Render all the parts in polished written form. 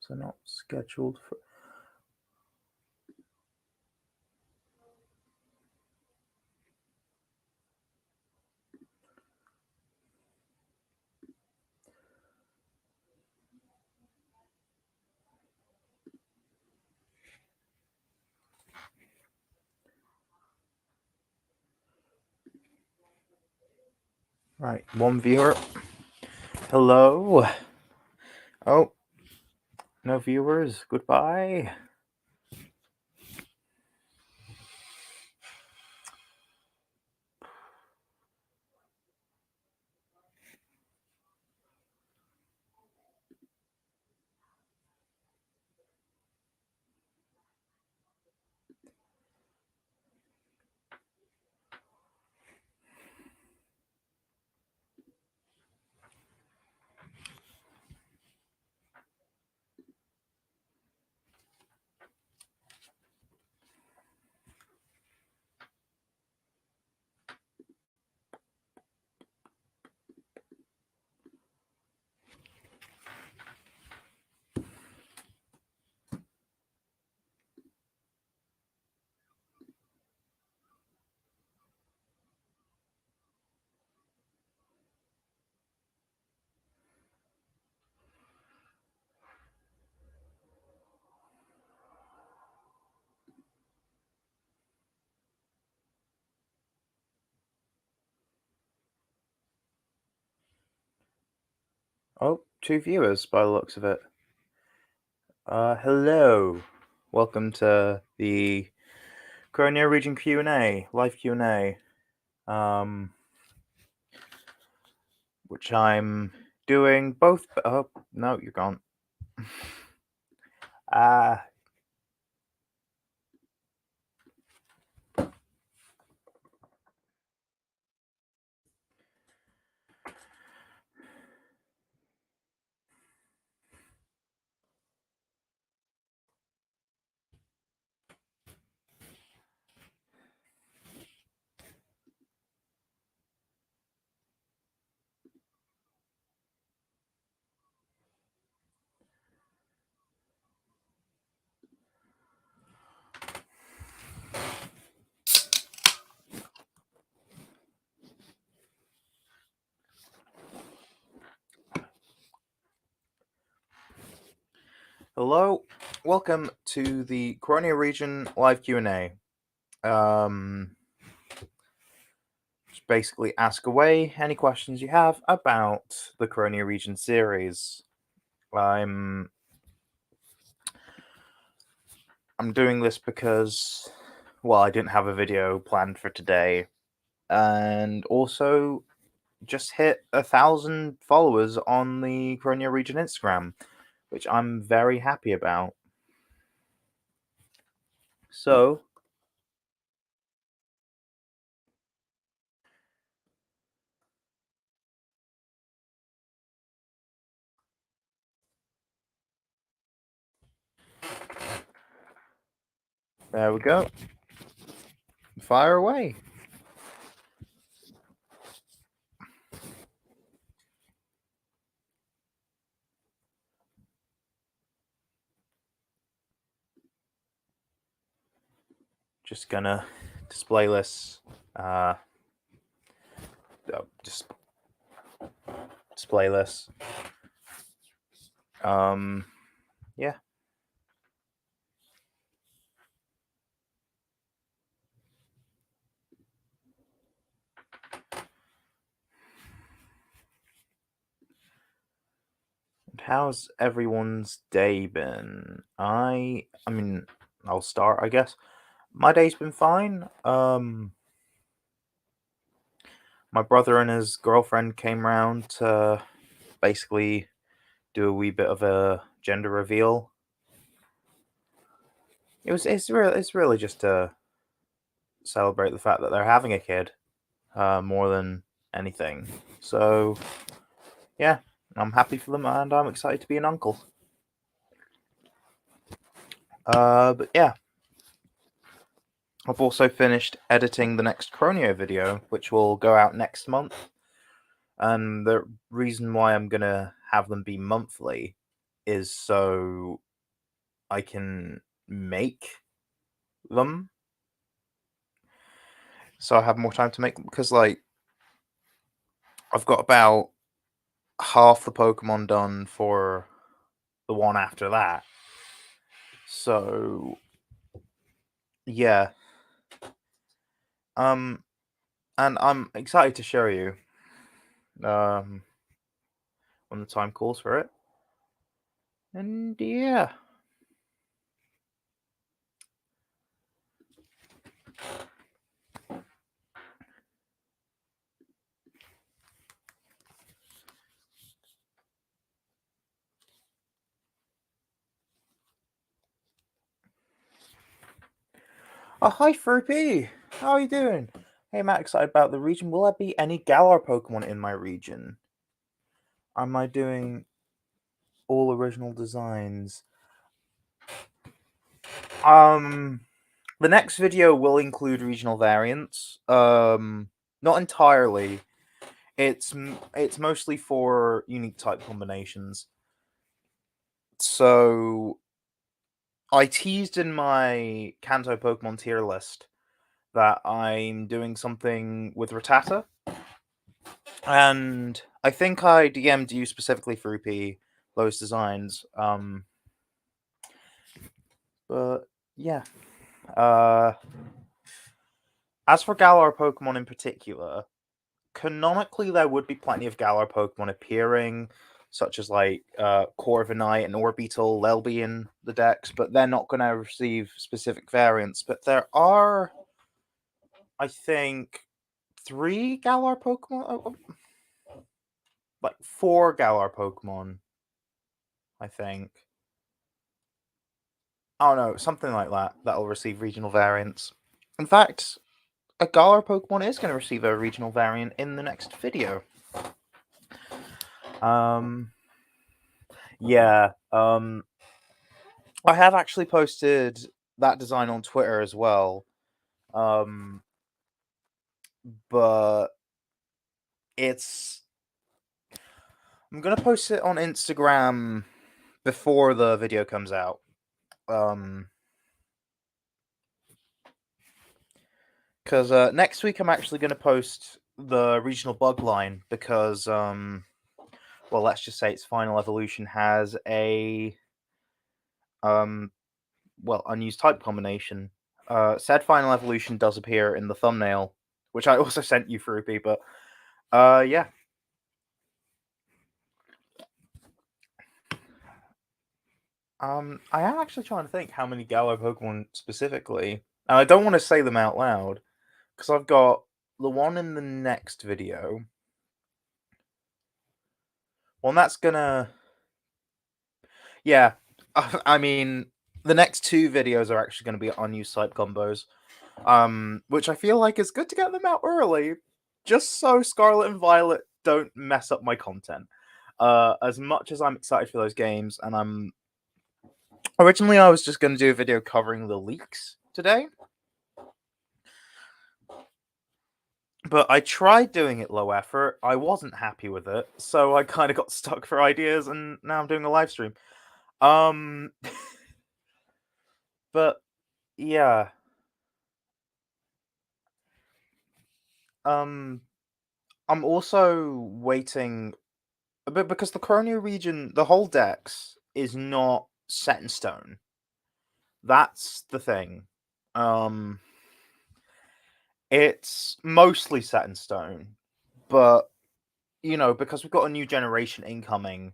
So not scheduled for... Right, one viewer. Hello. Oh, no viewers. Goodbye. Oh, 2 viewers by the looks of it. Hello. Welcome to the Croneo region Q&A, live Q&A. Which I'm doing both... Oh, no, you're gone. Hello, welcome to the Croneo region live Q&A. Just basically ask away any questions you have about the Croneo region series. I'm doing this because, well, I didn't have a video planned for today, and also just hit 1,000 followers on the Croneo region Instagram, which I'm very happy about. So there we go. Fire away. Just gonna display this. Just display this. Yeah. And how's everyone's day been? I mean, I'll start, I guess. My day's been fine. My brother and his girlfriend came round to basically do a wee bit of a gender reveal. It's really just to celebrate the fact that they're having a kid, more than anything. So yeah, I'm happy for them and I'm excited to be an uncle. But yeah, I've also finished editing the next Croneo video, which will go out next month. And the reason why I'm gonna have them be monthly is so I can make them. So I have more time to make them because, like, I've got about half the Pokemon done for the one after that. So yeah. Um and I'm excited to show you um when the time calls for it. And yeah. Oh, hi, Fruity. How are you doing? Hey, Matt, excited about the region. Will there be any Galar Pokemon in my region? Am I doing all original designs? The next video will include regional variants. Not entirely. It's mostly for unique type combinations. So I teased in my Kanto Pokemon tier list that I'm doing something with Rattata, and I think I DM'd you specifically for those designs. But yeah. As for Galar Pokemon in particular, canonically there would be plenty of Galar Pokemon appearing, such as like Corviknight and Orbeetle. They'll be in the decks, but they're not going to receive specific variants. But there are, I think, 3 Galar Pokemon, like 4 Galar Pokemon, I think. Oh no, something like that. That'll receive regional variants. In fact, a Galar Pokemon is going to receive a regional variant in the next video. Yeah. I have actually posted that design on Twitter as well. But it's I'm gonna post it on Instagram before the video comes out. Because next week I'm actually gonna post the regional bug line because well, let's just say its final evolution has a unused type combination. Said final evolution does appear in the thumbnail, which I also sent you, Fruity, but yeah. I am actually trying to think how many Gallo Pokemon specifically. And I don't want to say them out loud, because I've got the one in the next video. Well, that's gonna... Yeah, I mean, the next 2 videos are actually going to be unused type combos. Which I feel like is good to get them out early, just so Scarlet and Violet don't mess up my content. As much as I'm excited for those games, and originally I was just going to do a video covering the leaks today, but I tried doing it low effort. I wasn't happy with it, so I kind of got stuck for ideas, and now I'm doing a live stream. But yeah. I'm also waiting a bit because the Croneo region, the whole dex is not set in stone. That's the thing. It's mostly set in stone, but because we've got a new generation incoming,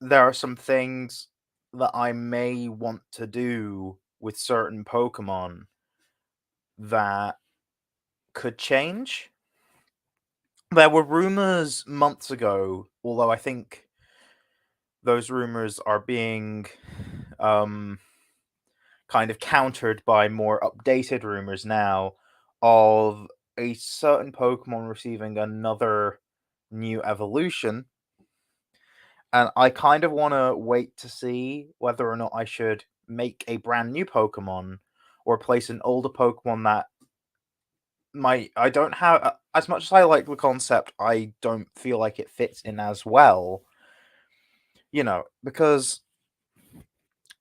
there are some things that I may want to do with certain Pokemon that could change. There were rumors months ago, although I think those rumors are being kind of countered by more updated rumors now of a certain Pokemon receiving another new evolution. And I kind of want to wait to see whether or not I should make a brand new Pokemon or replace an older Pokemon that I don't have, as much as I like the concept, I don't feel like it fits in as well. because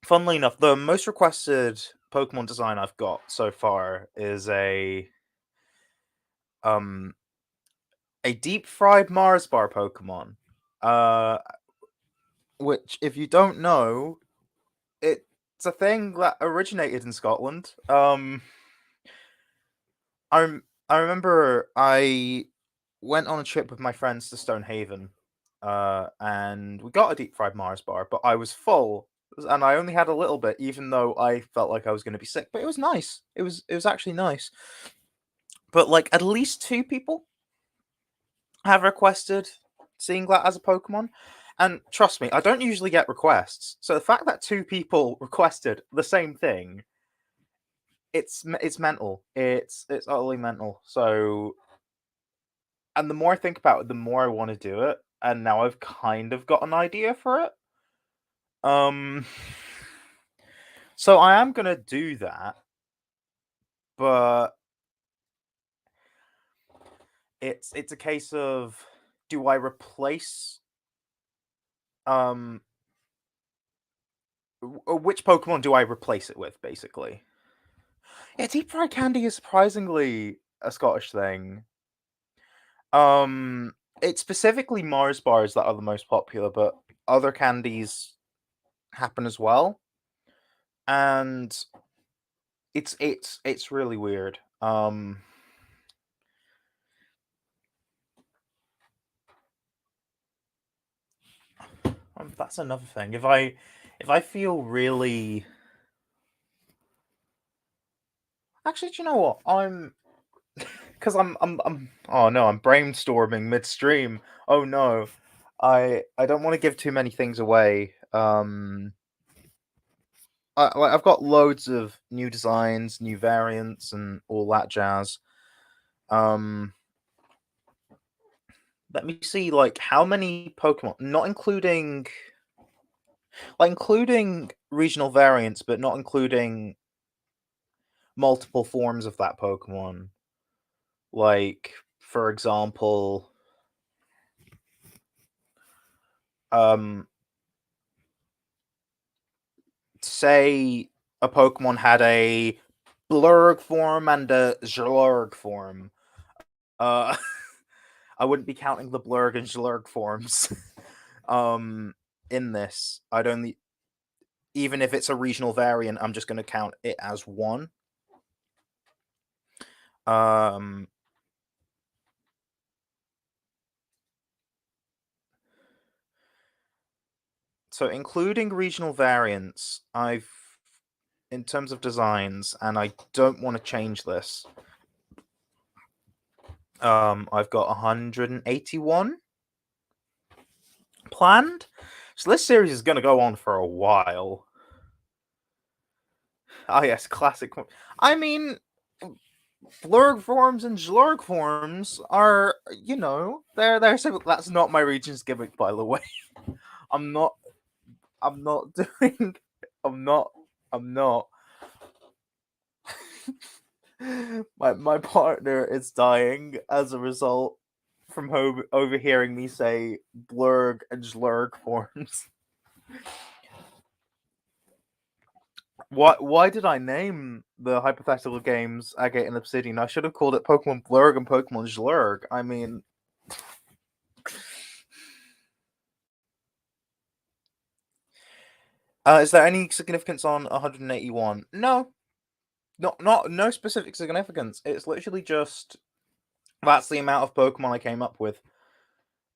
funnily enough, the most requested Pokemon design I've got so far is um a deep fried Mars bar Pokemon. Uh which if you don't know, it's a thing that originated in Scotland. I remember I went on a trip with my friends to Stonehaven, and we got a deep fried Mars bar, but I was full, and I only had a little bit, even though I felt like I was going to be sick. But it was nice. It was actually nice. But like at least two people have requested seeing that as a Pokemon. And trust me, I don't usually get requests. So the fact that two people requested the same thing, it's mental. It's utterly mental. So, and the more I think about it, the more I want to do it. And now I've kind of got an idea for it. Um, so I am gonna do that, but it's a case of, do I replace um which Pokemon do I replace it with, basically? Yeah, deep fried candy is surprisingly a Scottish thing. It's specifically Mars bars that are the most popular, but other candies happen as well, and it's really weird. That's another thing. If I feel really, actually, do you know what? Because I'm oh no, I'm brainstorming midstream. Oh no. I don't want to give too many things away. I've got loads of new designs, new variants, and all that jazz. Um, Let me see, like how many Pokemon, not including, like including regional variants, but not including multiple forms of that Pokemon. Like, for example, um, say a Pokemon had a Blurg form and a Zlurg form. Uh, I wouldn't be counting the Blurg and Zlurg forms. um, in this, I'd only, even if it's a regional variant, I'm just going to count it as one. Um, so including regional variants, in terms of designs, and I don't want to change this. I've got 181 planned. So this series is going to go on for a while. Ah, yes, classic. I mean, Flurg forms and Zlurg forms are, they're simple. That's not my region's gimmick, by the way. I'm not. I'm not doing. I'm not. I'm not. My partner is dying as a result from overhearing me say Blurg and Zlurg forms. Why did I name the hypothetical games Agate and Obsidian? I should have called it Pokemon Blurg and Pokemon Zlurg. I mean, is there any significance on 181? No, no specific significance. It's literally just that's the amount of Pokemon I came up with.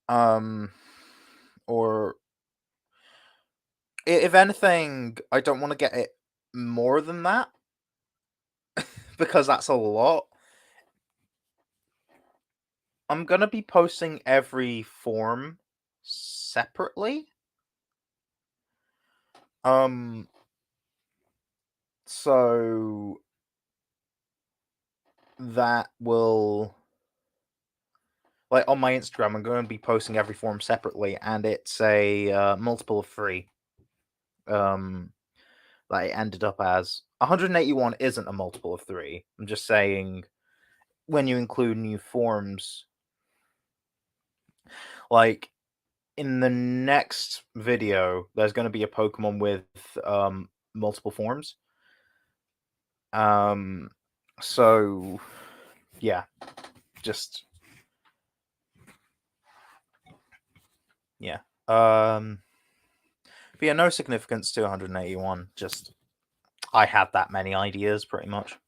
Um, or if anything, I don't want to get it more than that because that's a lot. I'm gonna be posting every form separately. Um, so that will, like, on my Instagram, I'm going to be posting every form separately, and it's a multiple of 3. Um, that it ended up as 181 isn't a multiple of 3. I'm just saying when you include new forms, like in the next video, there's going to be a Pokemon with multiple forms. So yeah, just yeah. But yeah, no significance to 181. Just I had that many ideas, pretty much.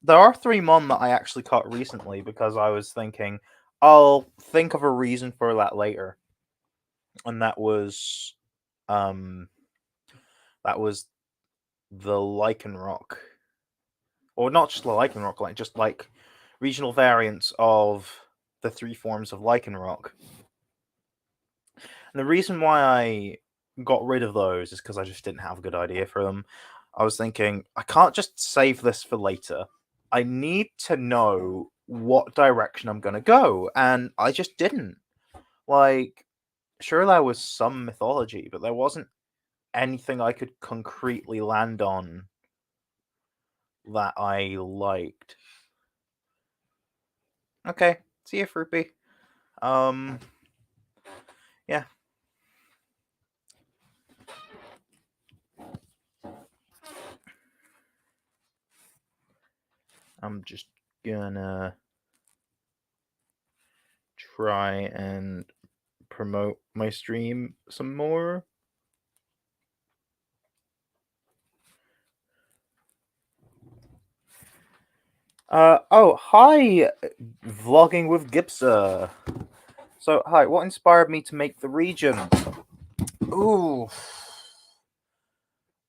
There are 3 mon that I actually caught recently because I was thinking I'll think of a reason for that later, and that was um the Lycanroc, or not just the Lycanroc, like just like regional variants of the 3 forms of Lycanroc. And the reason why I got rid of those is because I just didn't have a good idea for them. I was thinking, I can't just save this for later. I need to know what direction I'm going to go. And I just didn't. Like, sure, there was some mythology, but there wasn't anything I could concretely land on that I liked. Okay, see you, Fruipy. Yeah. I'm just gonna try and promote my stream some more. Oh, hi, vlogging with Gipsa. So, hi, what inspired me to make the region? Ooh,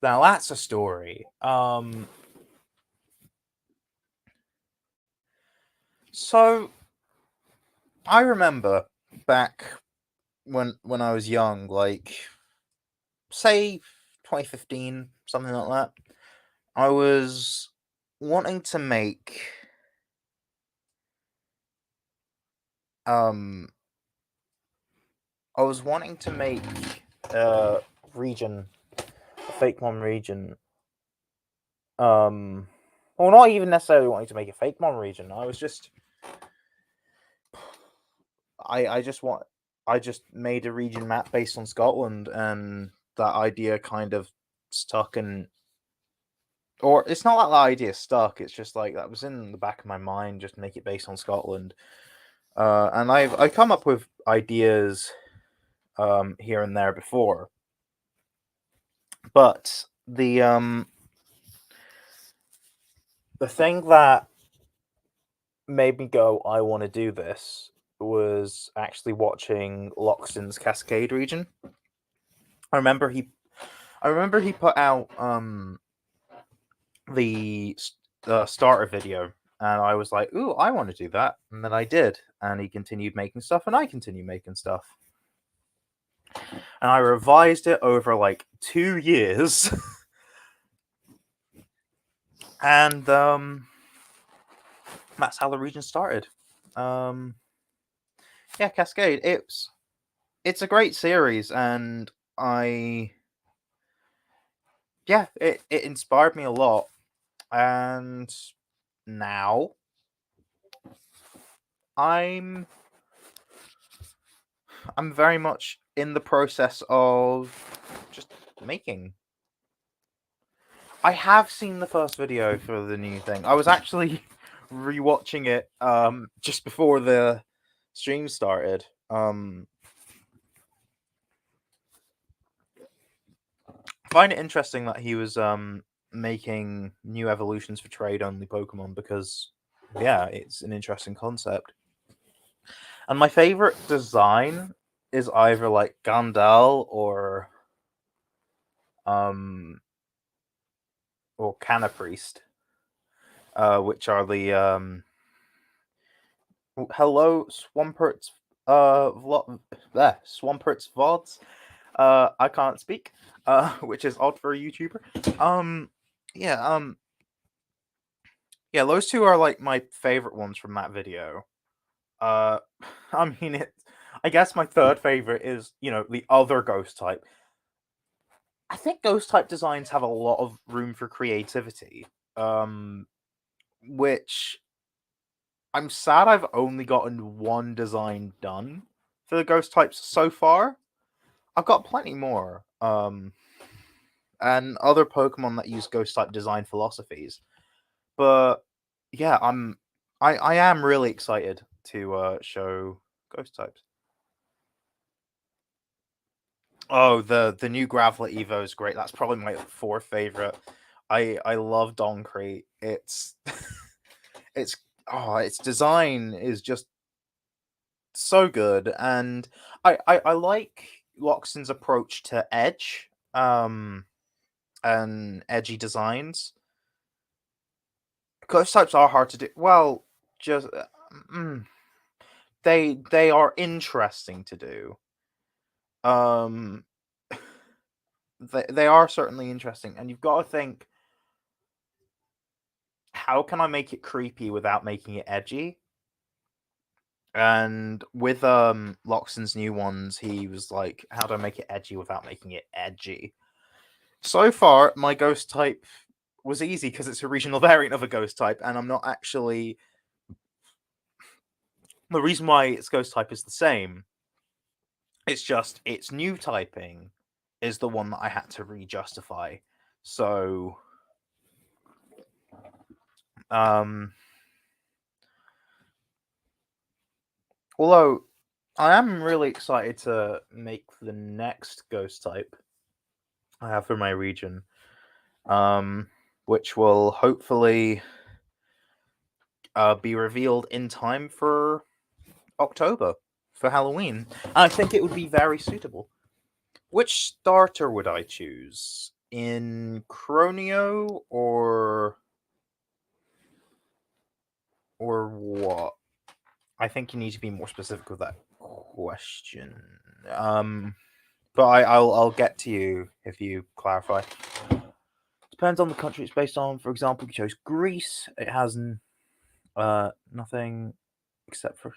now that's a story. So I remember back when I was young, like say 2015, something like that. I was wanting to make um I was wanting to make a region, a fake mon region. Well, not even necessarily wanting to make a fake mon region. I was just I just made a region map based on Scotland, and that idea kind of stuck. And or it's not that the idea stuck, it's just like that was in the back of my mind, just make it based on Scotland. And I've come up with ideas here and there before, but the thing that made me go, I want to do this, was actually watching Loxton's Cascade region. I remember he put out the starter video, and I was like, "Ooh, I want to do that," and then I did, and he continued making stuff, and I continued making stuff, and I revised it over like 2 years, and that's how the region started. Yeah, Cascade. It's a great series, and it inspired me a lot, and now I'm very much in the process of just making. I have seen the first video for the new thing. I was actually rewatching it just before the stream started. I find it interesting that he was making new evolutions for trade only Pokemon, because yeah, it's an interesting concept. And my favorite design is either like Gandal or Canapriest, which are the hello Swampert's Swampert's VODs. I can't speak, which is odd for a YouTuber. Yeah, yeah, those two are like my favorite ones from that video. I mean, I guess my third favorite is, the other ghost type. I think ghost type designs have a lot of room for creativity, which I'm sad I've only gotten one design done for the ghost types so far. I've got plenty more. And other Pokemon that use ghost type design philosophies. But yeah, I am really excited to show ghost types. Oh, the new Graveler Evo is great. That's probably my fourth favorite. I love Doncrete. It's it's its design is just so good, and I like Loxton's approach to edge, and edgy designs. Ghost types are hard to do. Well, just mm, they are interesting to do. Um, they are certainly interesting, and you've got to think, how can I make it creepy without making it edgy? And with Loxton's new ones, he was like, how do I make it edgy without making it edgy? So far, my ghost type was easy because it's a regional variant of a ghost type, and I'm not actually. The reason why its ghost type is the same, it's just its new typing is the one that I had to re-justify. So, although I am really excited to make the next ghost type I have for my region, which will hopefully be revealed in time for October for Halloween. And I think it would be very suitable. Which starter would I choose? In Croneo or what? I think you need to be more specific with that question. But I'll get to you if you clarify. Depends on the country it's based on. For example, you chose Greece. It has nothing except for.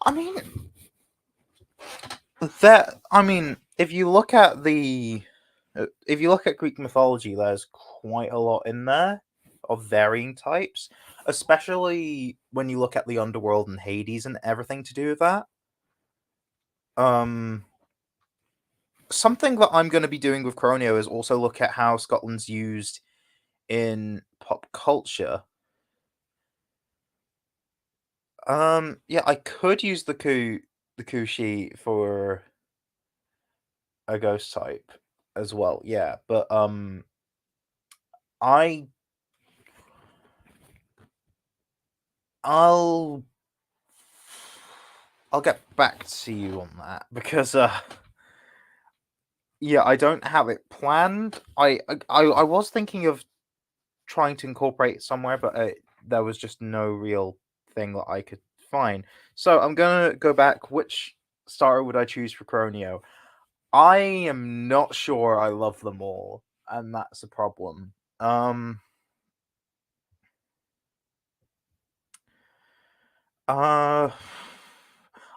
I mean, if you look at Greek mythology, there's quite a lot in there of varying types, especially when you look at the underworld and Hades and everything to do with that. Something that I'm going to be doing with Croneo is also look at how Scotland's used in pop culture. Yeah, I could use the Kushi for a ghost type as well. Yeah, but I I'll I'll get back to you on that because yeah, I don't have it planned. I was thinking of trying to incorporate it somewhere, but there was just no real thing that I could find. So I'm gonna go back. Which starter would I choose for Croneo? I am not sure I love them all, and that's a problem. Uh,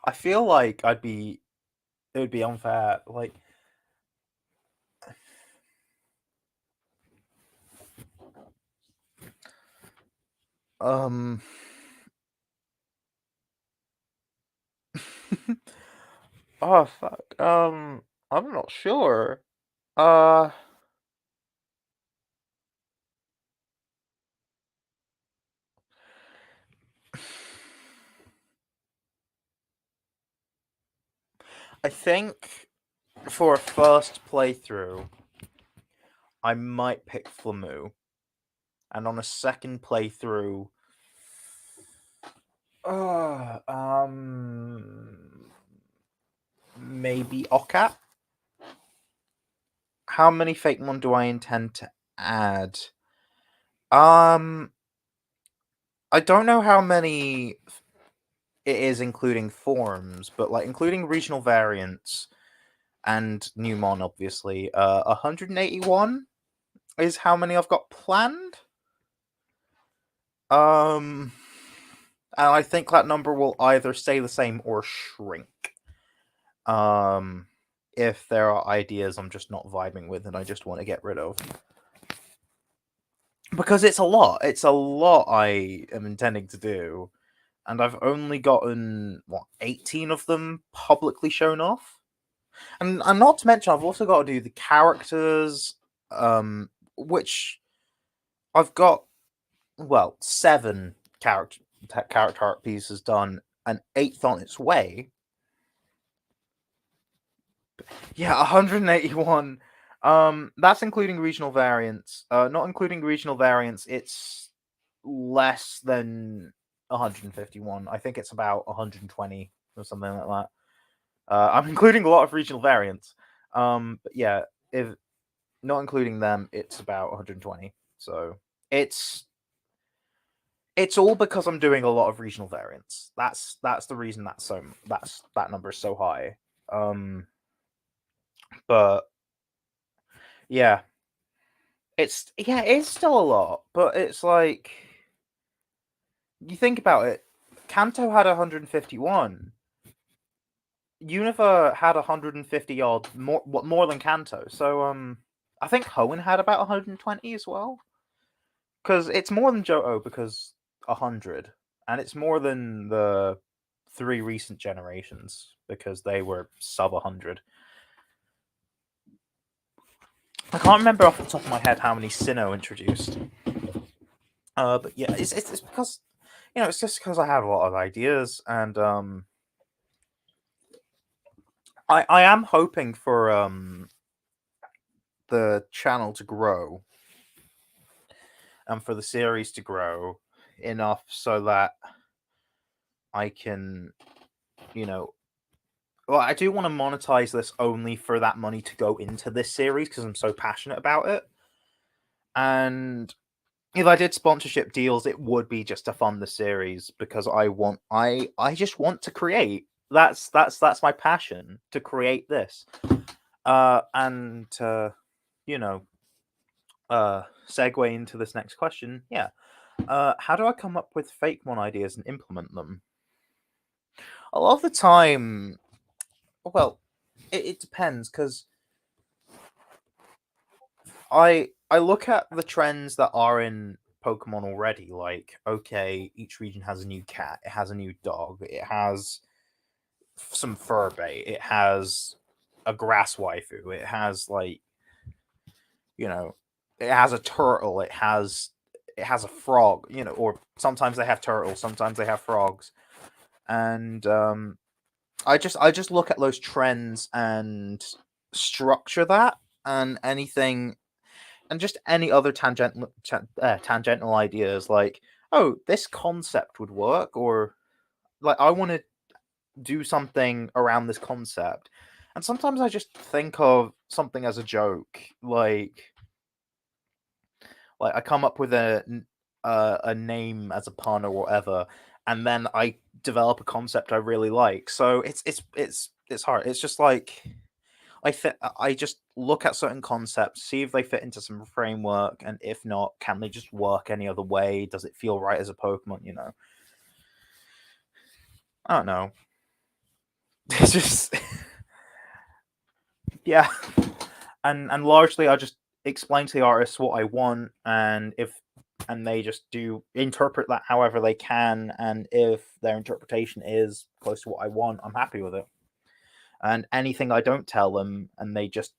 I feel like it would be unfair. Like, um, oh fuck. I'm not sure. Uh, I think for a first playthrough, I might pick Flamu, and on a second playthrough, uh, um, maybe Okat. How many fake mon do I intend to add? Um, I don't know how many it is including forms, but like including regional variants and new mon, obviously. 181 is how many I've got planned. And I think that number will either stay the same or shrink. If there are ideas I'm just not vibing with and I just want to get rid of. Because it's a lot. It's a lot I am intending to do. and I've only gotten 18 of them publicly shown off. And not to mention, I've also got to do the characters, which I've got 7 character art pieces done, an 8th on its way. Yeah, 181. That's including regional variants. Not including regional variants, it's less than 151. I think it's about 120 or something like that. I'm including a lot of regional variants. But yeah, if not including them, it's about 120. So it's all because I'm doing a lot of regional variants. That's the reason that number is so high. But yeah, it's still a lot, but it's like you think about it. Kanto had 151. Univer had 150 odd more than Kanto. So I think Hoenn had about 120 as well. Because it's more than Johto because 100, and it's more than the 3 recent generations because they were sub 100. I can't remember off the top of my head how many Sinnoh introduced. But yeah, it's because it's just because I have a lot of ideas, and I am hoping for the channel to grow and for the series to grow enough so that I can, well, I do want to monetize this only for that money to go into this series because I'm so passionate about it. And if I did sponsorship deals, it would be just to fund the series because I just want to create. That's my passion, to create this. And segue into this next question. Yeah. How do I come up with Fakemon ideas and implement them? A lot of the time, well, it depends because I look at the trends that are in Pokemon already. Like, okay, each region has a new cat, it has a new dog, it has some fur bait, it has a grass waifu, it has it has a turtle, it has a frog, or sometimes they have turtles, sometimes they have frogs, and I just look at those trends and structure that, and anything, and just any other tangential ideas, like, oh, this concept would work, or like I want to do something around this concept, and sometimes I just think of something as a joke, like I come up with a name as a pun or whatever, and then I develop a concept I really like. So it's hard. It's just like I just look at certain concepts, see if they fit into some framework, and if not, can they just work any other way? Does it feel right as a Pokemon? I don't know. It's just yeah, and largely I just explain to the artists what I want, and they just do interpret that however they can, and if their interpretation is close to what I want, I'm happy with it. And anything I don't tell them, and they just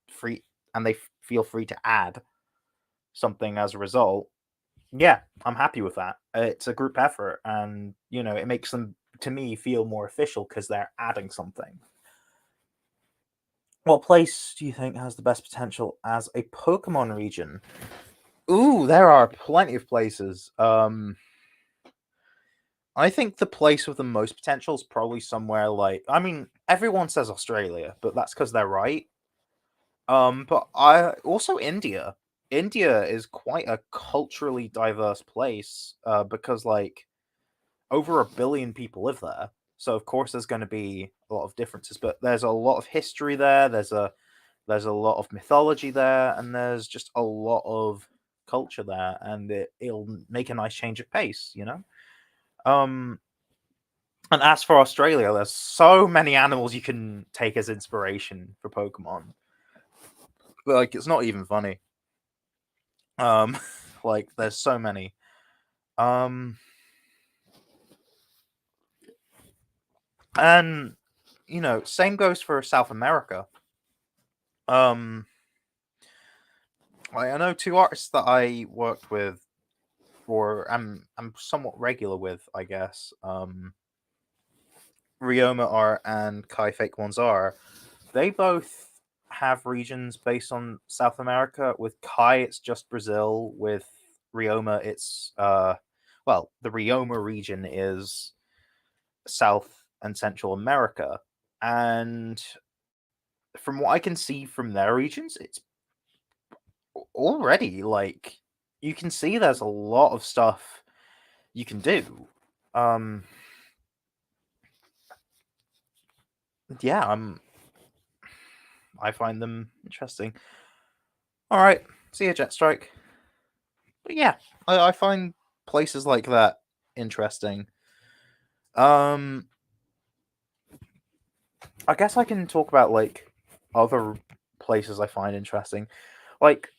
free and they feel free to add something as a result, yeah, I'm happy with that. It's a group effort, and it makes them, to me, feel more official because they're adding something. What place do you think has the best potential as a Pokemon region? Ooh, there are plenty of places. I think the place with the most potential is probably somewhere like, I mean, everyone says Australia, but that's because they're right. But I also India. India is quite a culturally diverse place, because like over 1 billion people live there. So of course there's going to be a lot of differences, but there's a lot of history there. There's a lot of mythology there, and there's just a lot of culture there, and it'll make a nice change of pace. Um, and as for Australia, there's so many animals you can take as inspiration for Pokemon. Like, it's not even funny. Um, like, there's so many. Um, And same goes for South America. Um, I know two artists that I worked with, or I'm somewhat regular with, I guess. Ryoma Art and Kai Fake Ones are. They both have regions based on South America. With Kai, it's just Brazil. With Ryoma, it's the Ryoma region is South and Central America. And from what I can see from their regions, it's already like you can see there's a lot of stuff you can do. Um yeah, I find them interesting. All right, see you, Jet Strike. But yeah, I find places like that interesting. Um, I guess I can talk about like other places I find interesting, like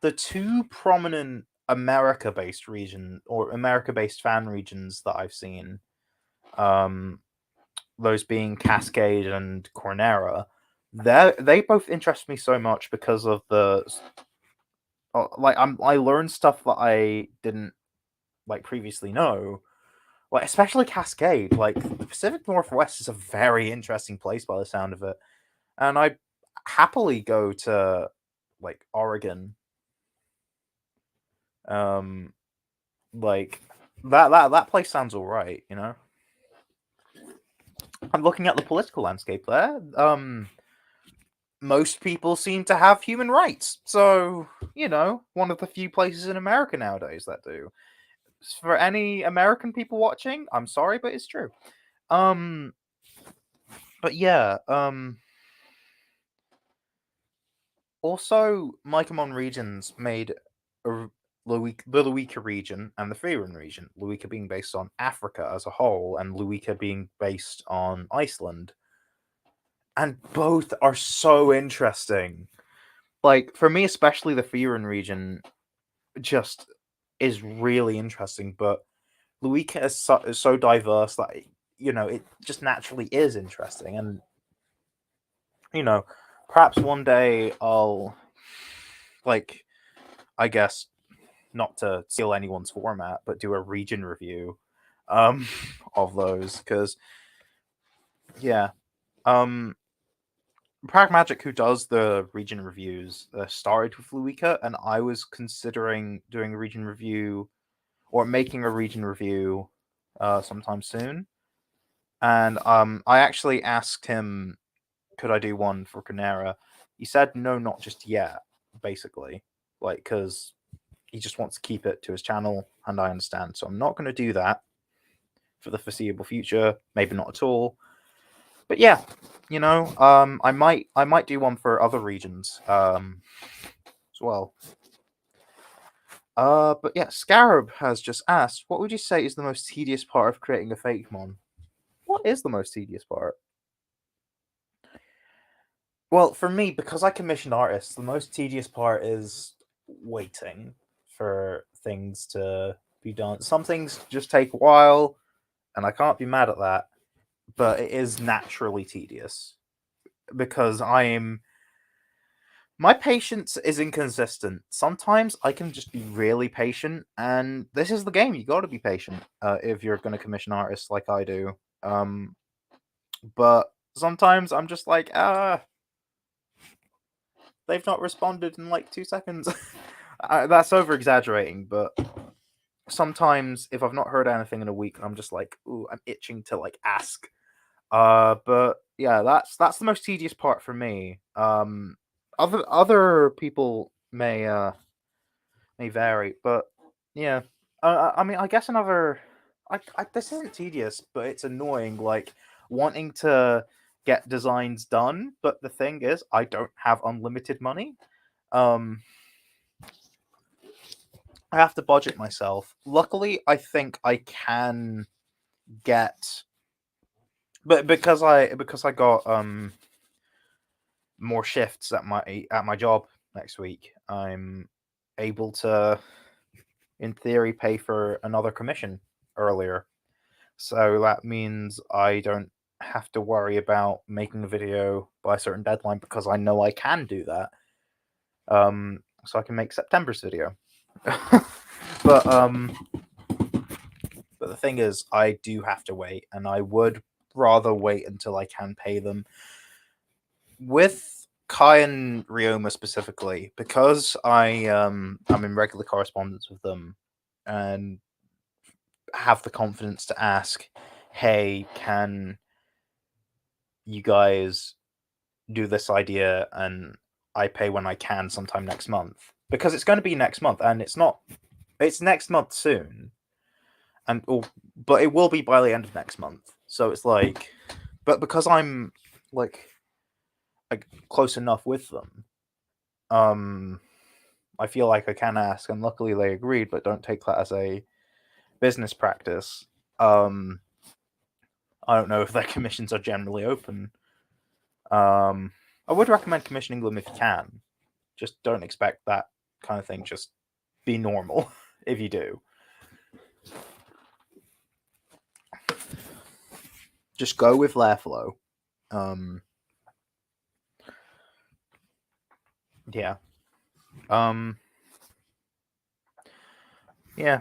the two prominent America-based region or America-based fan regions that I've seen. Um, those being Cascade and Cornera. They both interest me so much because of I learned stuff that I didn't like previously know. Like especially Cascade, like the Pacific Northwest is a very interesting place by the sound of it, and I happily go to like Oregon. Um, like that place sounds all right, you know. I'm looking at the political landscape there. Most people seem to have human rights, so one of the few places in America nowadays that do. For any American people watching, I'm sorry, but it's true. Um, but yeah, also, Micamon regions made a the Luika region and the Freeran region. Luika being based on Africa as a whole, and Luika being based on Iceland. And both are so interesting. Like, for me, especially the Freeran region just is really interesting, but Luika is so diverse that, it just naturally is interesting. And, you know, perhaps one day I'll, like, I guess, not to steal anyone's format, but do a region review um of those because yeah. Um Pragmagic, who does the region reviews, started with Luika, and I was considering doing a region review or making a region review sometime soon. And I actually asked him, could I do one for Canera? He said no, not just yet, basically. Like, because he just wants to keep it to his channel, and I understand. So I'm not going to do that for the foreseeable future. Maybe not at all. But yeah, I might do one for other regions as well. But yeah, Scarab has just asked, what would you say is the most tedious part of creating a fake mon? What is the most tedious part? Well, for me, because I commission artists, the most tedious part is waiting for things to be done. Some things just take a while, and I can't be mad at that, but it is naturally tedious because my patience is inconsistent. Sometimes I can just be really patient, and this is the game. You got to be patient if you're going to commission artists like I do. But sometimes I'm just like, they've not responded in like 2 seconds. That's over exaggerating, but sometimes if I've not heard anything in a week, I'm just like, ooh, I'm itching to like ask. But yeah, that's the most tedious part for me. Other people may vary, but yeah. I mean, I guess another. This isn't tedious, but it's annoying. Like wanting to get designs done, but the thing is, I don't have unlimited money. Um, I have to budget myself. Luckily, I think I can get, but because I got more shifts at my job next week, I'm able to, in theory, pay for another commission earlier. So that means I don't have to worry about making a video by a certain deadline because I know I can do that. So I can make September's video. but the thing is, I do have to wait, and I would rather wait until I can pay them. With Kai and Ryoma specifically, because I'm in regular correspondence with them, and have the confidence to ask, "Hey, can you guys do this idea and I pay when I can sometime next month?" Because it's going to be next month, and it's next month soon, but it will be by the end of next month. So it's like, but because I'm like close enough with them, I feel like I can ask, and luckily they agreed, but don't take that as a business practice. I don't know if their commissions are generally open. I would recommend commissioning them if you can. Just don't expect that kind of thing. Just be normal if you do. Just go with their flow. Yeah. Yeah.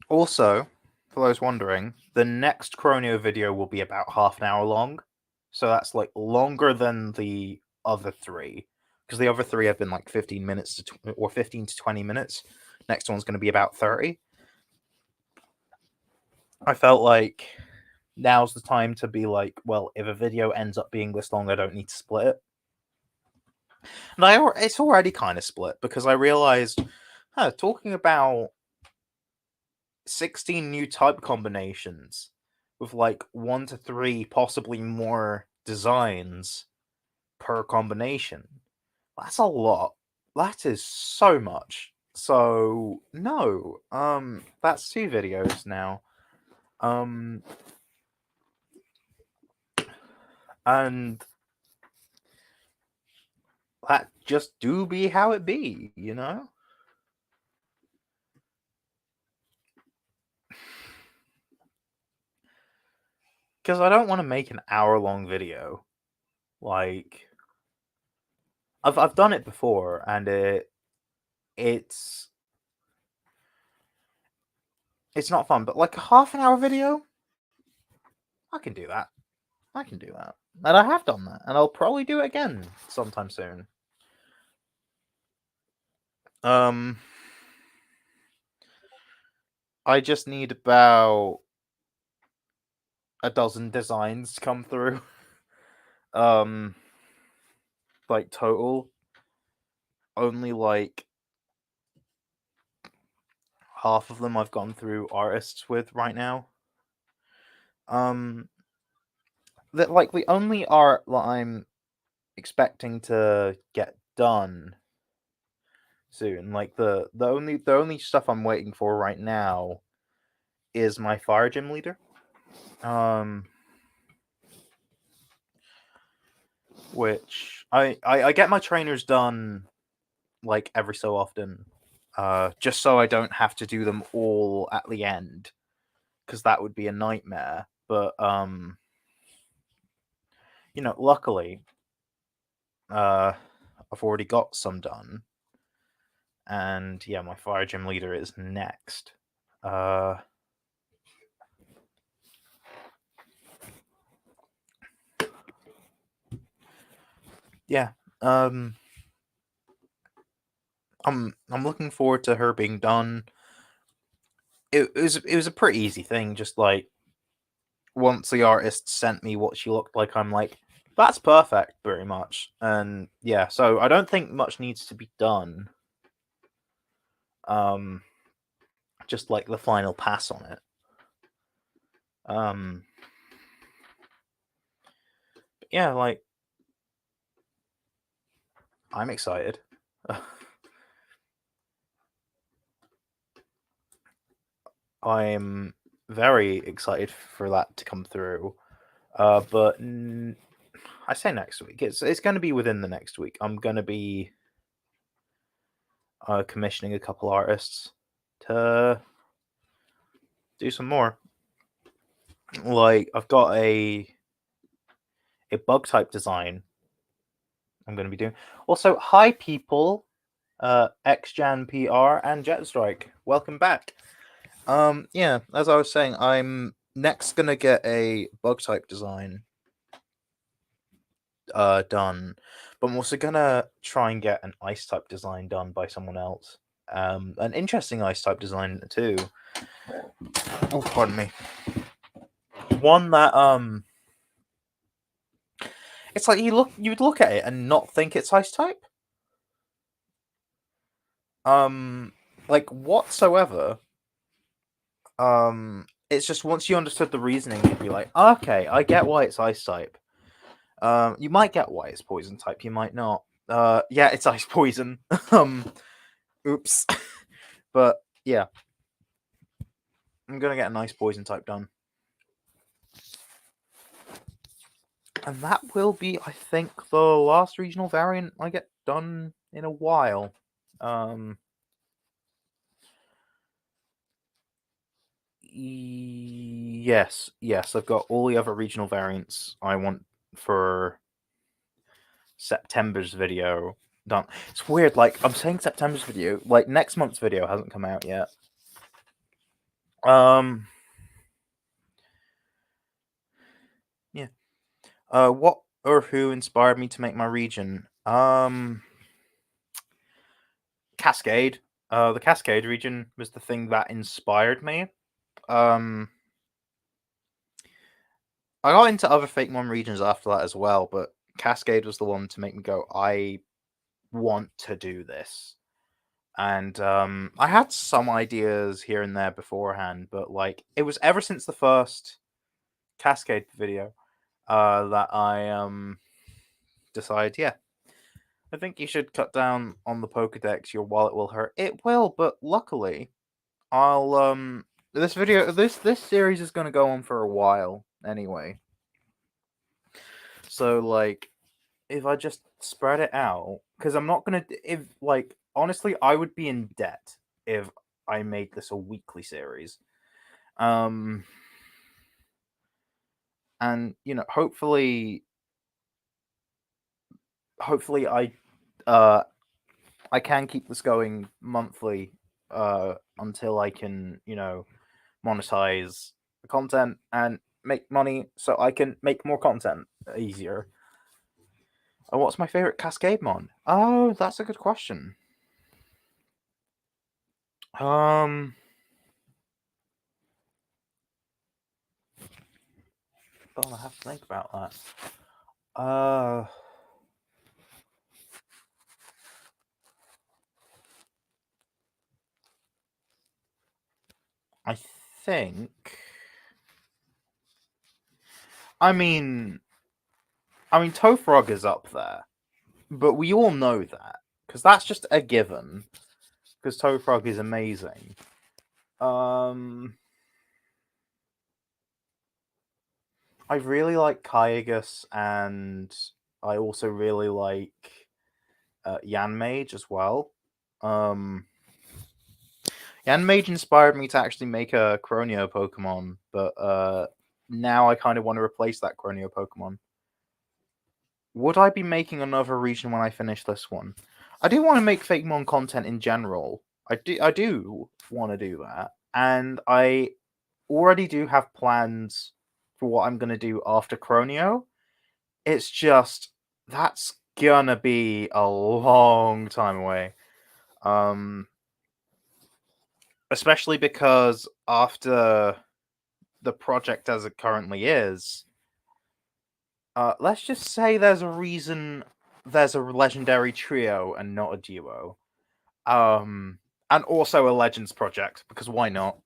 Also, for those wondering, the next Croneo video will be about half an hour long. So that's like longer than the other three. Because the other three have been like 15 minutes or 15 to 20 minutes. Next one's going to be about 30. I felt like now's the time to be like, well, if a video ends up being this long, I don't need to split it. And it's already kind of split because I realized, talking about 16 new type combinations with like 1 to 3, possibly more designs per combination. That's a lot. That is so much. So no, that's 2 videos now. And that just do be how it be, you know? Because I don't want to make an hour-long video. Like, I've done it before, and it's not fun. But like a half an hour video, I can do that. I can do that, and I have done that, and I'll probably do it again sometime soon. I just need about a dozen designs to come through. Like total, only like half of them I've gone through artists with right now. That like the only art that I'm expecting to get done soon, like the only stuff I'm waiting for right now is my fire gym leader. Which I get my trainers done like every so often, just so I don't have to do them all at the end, because that would be a nightmare. But luckily, I've already got some done, and yeah, my fire gym leader is next. Yeah. I'm looking forward to her being done. It was a pretty easy thing, just like once the artist sent me what she looked like, I'm like, that's perfect, pretty much. And yeah, so I don't think much needs to be done. Just like the final pass on it. Yeah, like I'm excited. I'm very excited for that to come through. But I say next week. It's going to be within the next week. I'm going to be commissioning a couple artists to do some more. Like, I've got a bug type design I'm going to be doing. Also, hi people, XJan PR and Jetstrike, welcome back. Yeah, as I was saying, I'm next gonna get a bug type design done, but I'm also gonna try and get an ice type design done by someone else. An interesting ice type design too. Oh, pardon me. One that it's like you'd look at it and not think it's ice type. Like whatsoever. It's just once you understood the reasoning, you'd be like, okay, I get why it's ice type. You might get why it's poison type, you might not. Yeah, it's ice poison. Oops. But yeah, I'm gonna get a nice poison type done. And that will be, I think, the last regional variant I get done in a while. Yes, I've got all the other regional variants I want for September's video done. It's weird, like, I'm saying September's video, like, next month's video hasn't come out yet. Yeah. What or who inspired me to make my region? Cascade. The Cascade region was the thing that inspired me. I got into other Fakemon regions after that as well, but Cascade was the one to make me go, I want to do this. And I had some ideas here and there beforehand, but like it was ever since the first Cascade video that I decided, yeah, I think you should cut down on the Pokedex. Your wallet will hurt. It will, but luckily, I'll this series is gonna go on for a while anyway. So like, if I just spread it out, because I'm not gonna if like honestly, I would be in debt if I made this a weekly series. And you know, hopefully I can keep this going monthly until I can, you know, monetize the content and make money so I can make more content easier. And what's my favorite Cascade mon? Oh, that's a good question. Um, oh, I have to think about that. I think. I mean, Tofrog is up there, but we all know that because that's just a given. Because Tofrog is amazing. I really like Kyagus, and I also really like Yanmage as well. Yanmage inspired me to actually make a Croneo Pokemon, but now I kind of want to replace that Croneo Pokemon. Would I be making another region when I finish this one? I do want to make Fakemon content in general. I do want to do that, and I already do have plans for what I'm gonna do after Croneo. It's just that's gonna be a long time away. Especially because after the project as it currently is, let's just say there's a reason there's a legendary trio and not a duo. And also a Legends project, because why not?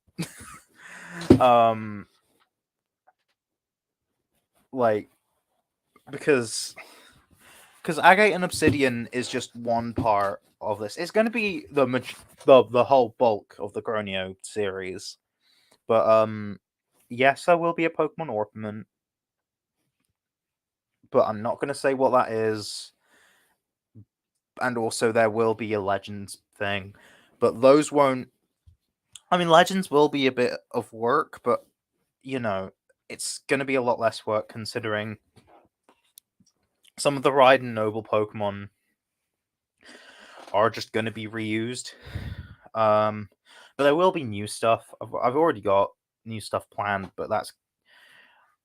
Like, because Agate and Obsidian is just one part of this. It's going to be the whole bulk of the Croneo series. But yes, there will be a Pokemon Ornament, but I'm not going to say what that is. And also, there will be a Legends thing, but those won't. I mean, Legends will be a bit of work, but it's going to be a lot less work considering some of the Ride and Noble Pokemon are just going to be reused. But there will be new stuff. I've already got new stuff planned, but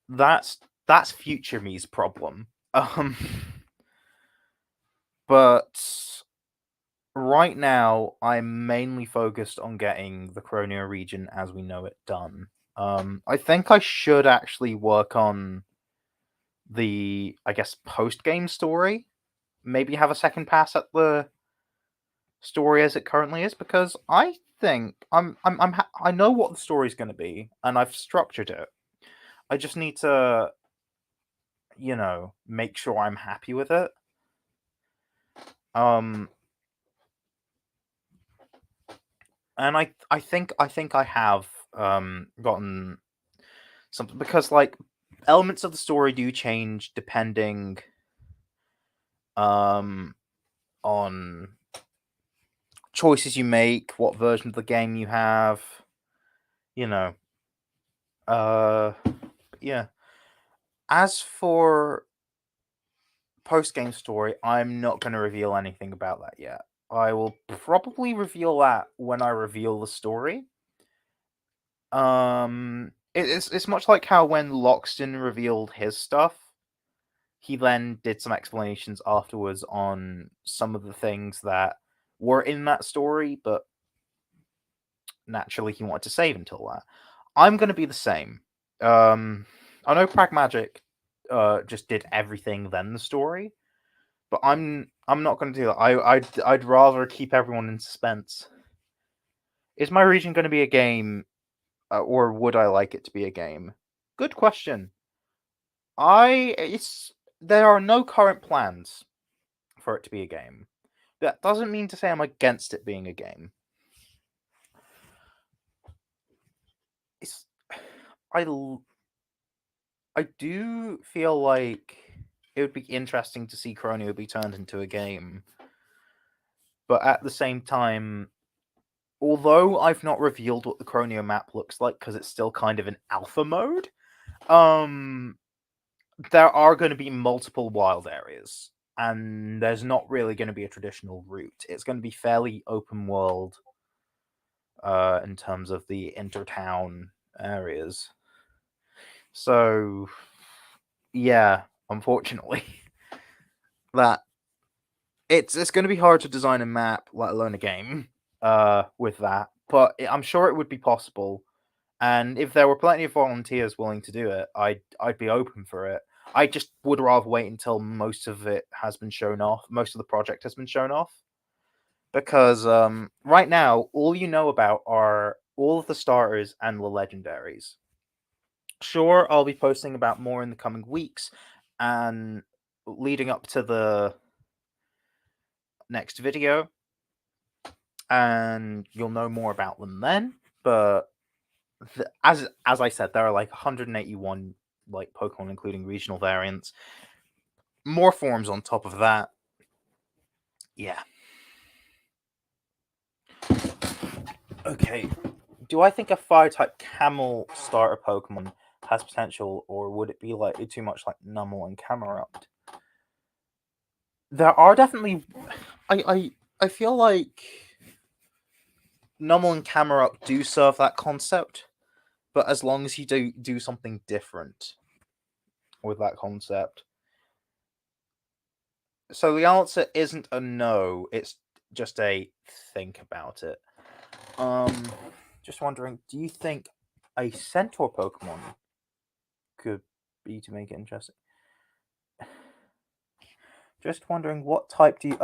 that's future me's problem. But right now I'm mainly focused on getting the Croneo region as we know it done. I think I should actually work on the, I guess, post-game story. Maybe have a second pass at the story as it currently is, because I think I know what the story's going to be, and I've structured it. I just need to, make sure I'm happy with it. And I think I have gotten something, because like elements of the story do change depending on choices you make, what version of the game you have, you know. Yeah. As for post-game story, I'm not going to reveal anything about that yet. I will probably reveal that when I reveal the story. It's much like how when Loxton revealed his stuff, he then did some explanations afterwards on some of the things that were in that story, but naturally he wanted to save until that. I'm going to be the same. I know Pragmagic just did everything then the story, but I'm not going to do that. I'd rather keep everyone in suspense. Is my region going to be a game, or would I like it to be a game? Good question. There are no current plans for it to be a game. That doesn't mean to say I'm against it being a game. I do feel like it would be interesting to see Croneo be turned into a game. But at the same time, although I've not revealed what the Croneo map looks like because it's still kind of in alpha mode, there are going to be multiple wild areas, and there's not really going to be a traditional route. It's going to be fairly open world in terms of the intertown areas. So, yeah, unfortunately, that it's going to be hard to design a map, let alone a game, with that. But I'm sure it would be possible, and if there were plenty of volunteers willing to do it, I'd be open for it. I just would rather wait until most of it has been shown off. Most of the project has been shown off, because right now all you know about are all of the starters and the legendaries. Sure, I'll be posting about more in the coming weeks, and leading up to the next video, and you'll know more about them then. But as I said, there are like 181 like Pokemon, including regional variants. More forms on top of that. Yeah. Okay. Do I think a Fire-type Camel starter Pokemon has potential, or would it be like too much like Numel and Camerupt? There are definitely. I feel like Numel and Camerupt do serve that concept, but as long as you do something different with that concept. So the answer isn't a no, it's just a think about it. Just wondering, do you think a Centaur Pokemon could be to make it interesting? Just wondering, what type do you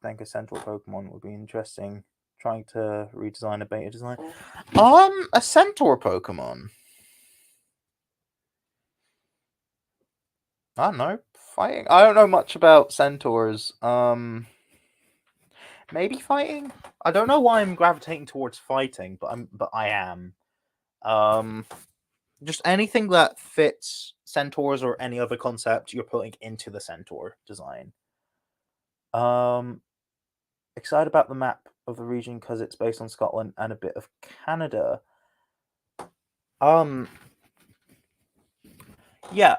think a Centaur Pokemon would be interesting? Trying to redesign a beta design. A Centaur Pokemon. I don't know. Fighting. I don't know much about centaurs. Maybe fighting. I don't know why I'm gravitating towards fighting, but I am. Just anything that fits centaurs or any other concept you're putting into the centaur design. excited about the map of the region because it's based on Scotland and a bit of Canada. Yeah,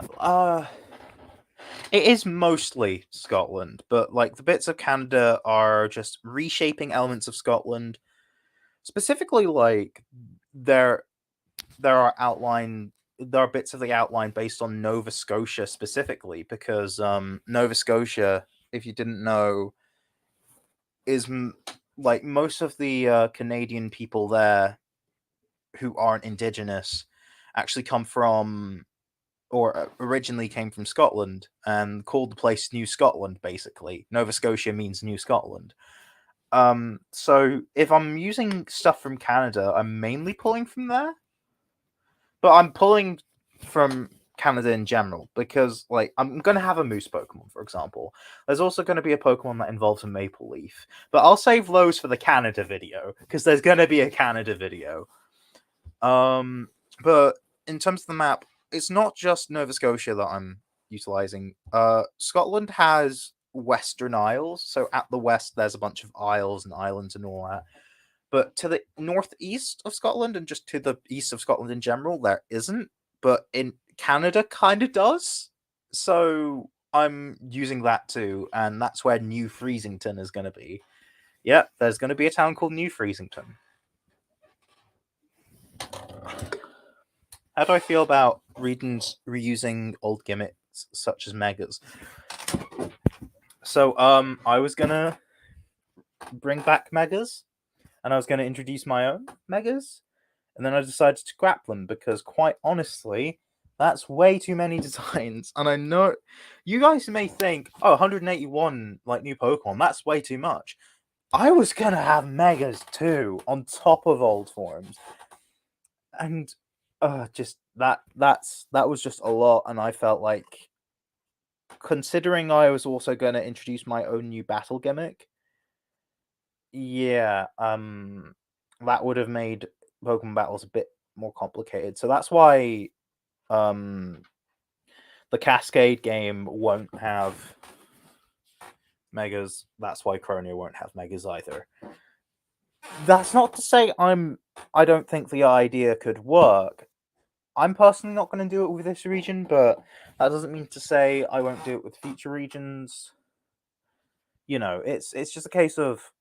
it is mostly Scotland, but like the bits of Canada are just reshaping elements of Scotland. Specifically, like there there are bits of the outline based on Nova Scotia specifically because Nova Scotia, if you didn't know, is like most of the Canadian people there who aren't Indigenous actually come from or originally came from Scotland and called the place New Scotland. Basically, Nova Scotia means New Scotland. So if I'm using stuff from Canada, I'm mainly pulling from there, but I'm pulling from Canada in general because, like, I'm gonna have a moose Pokemon, for example. There's also gonna be a Pokemon that involves a Maple Leaf, but I'll save those for the Canada video because there's gonna be a Canada video. But in terms of the map, it's not just Nova Scotia that I'm utilizing. Scotland has Western Isles, so at the west there's a bunch of isles and islands and all that. But to the northeast of Scotland and just to the east of Scotland in general, there isn't. But in Canada, kind of does. So I'm using that too, and that's where New Freezington is going to be. Yep, there's going to be a town called New Freezington. How do I feel about regions reusing old gimmicks such as megas? So, I was gonna bring back megas, and I was gonna introduce my own megas, and then I decided to scrap them because, quite honestly, that's way too many designs. And I know you guys may think, oh, 181 like new Pokemon, that's way too much. I was gonna have megas too on top of old forms, and just that was just a lot, and I felt like, considering I was also going to introduce my own new battle gimmick, yeah, that would have made Pokemon battles a bit more complicated. So that's why um the Cascade game won't have megas. That's why Croneo won't have megas either. That's not to say I don't think the idea could work. I'm personally not going to do it with this region, but that doesn't mean to say I won't do it with future regions. You know, it's just a case of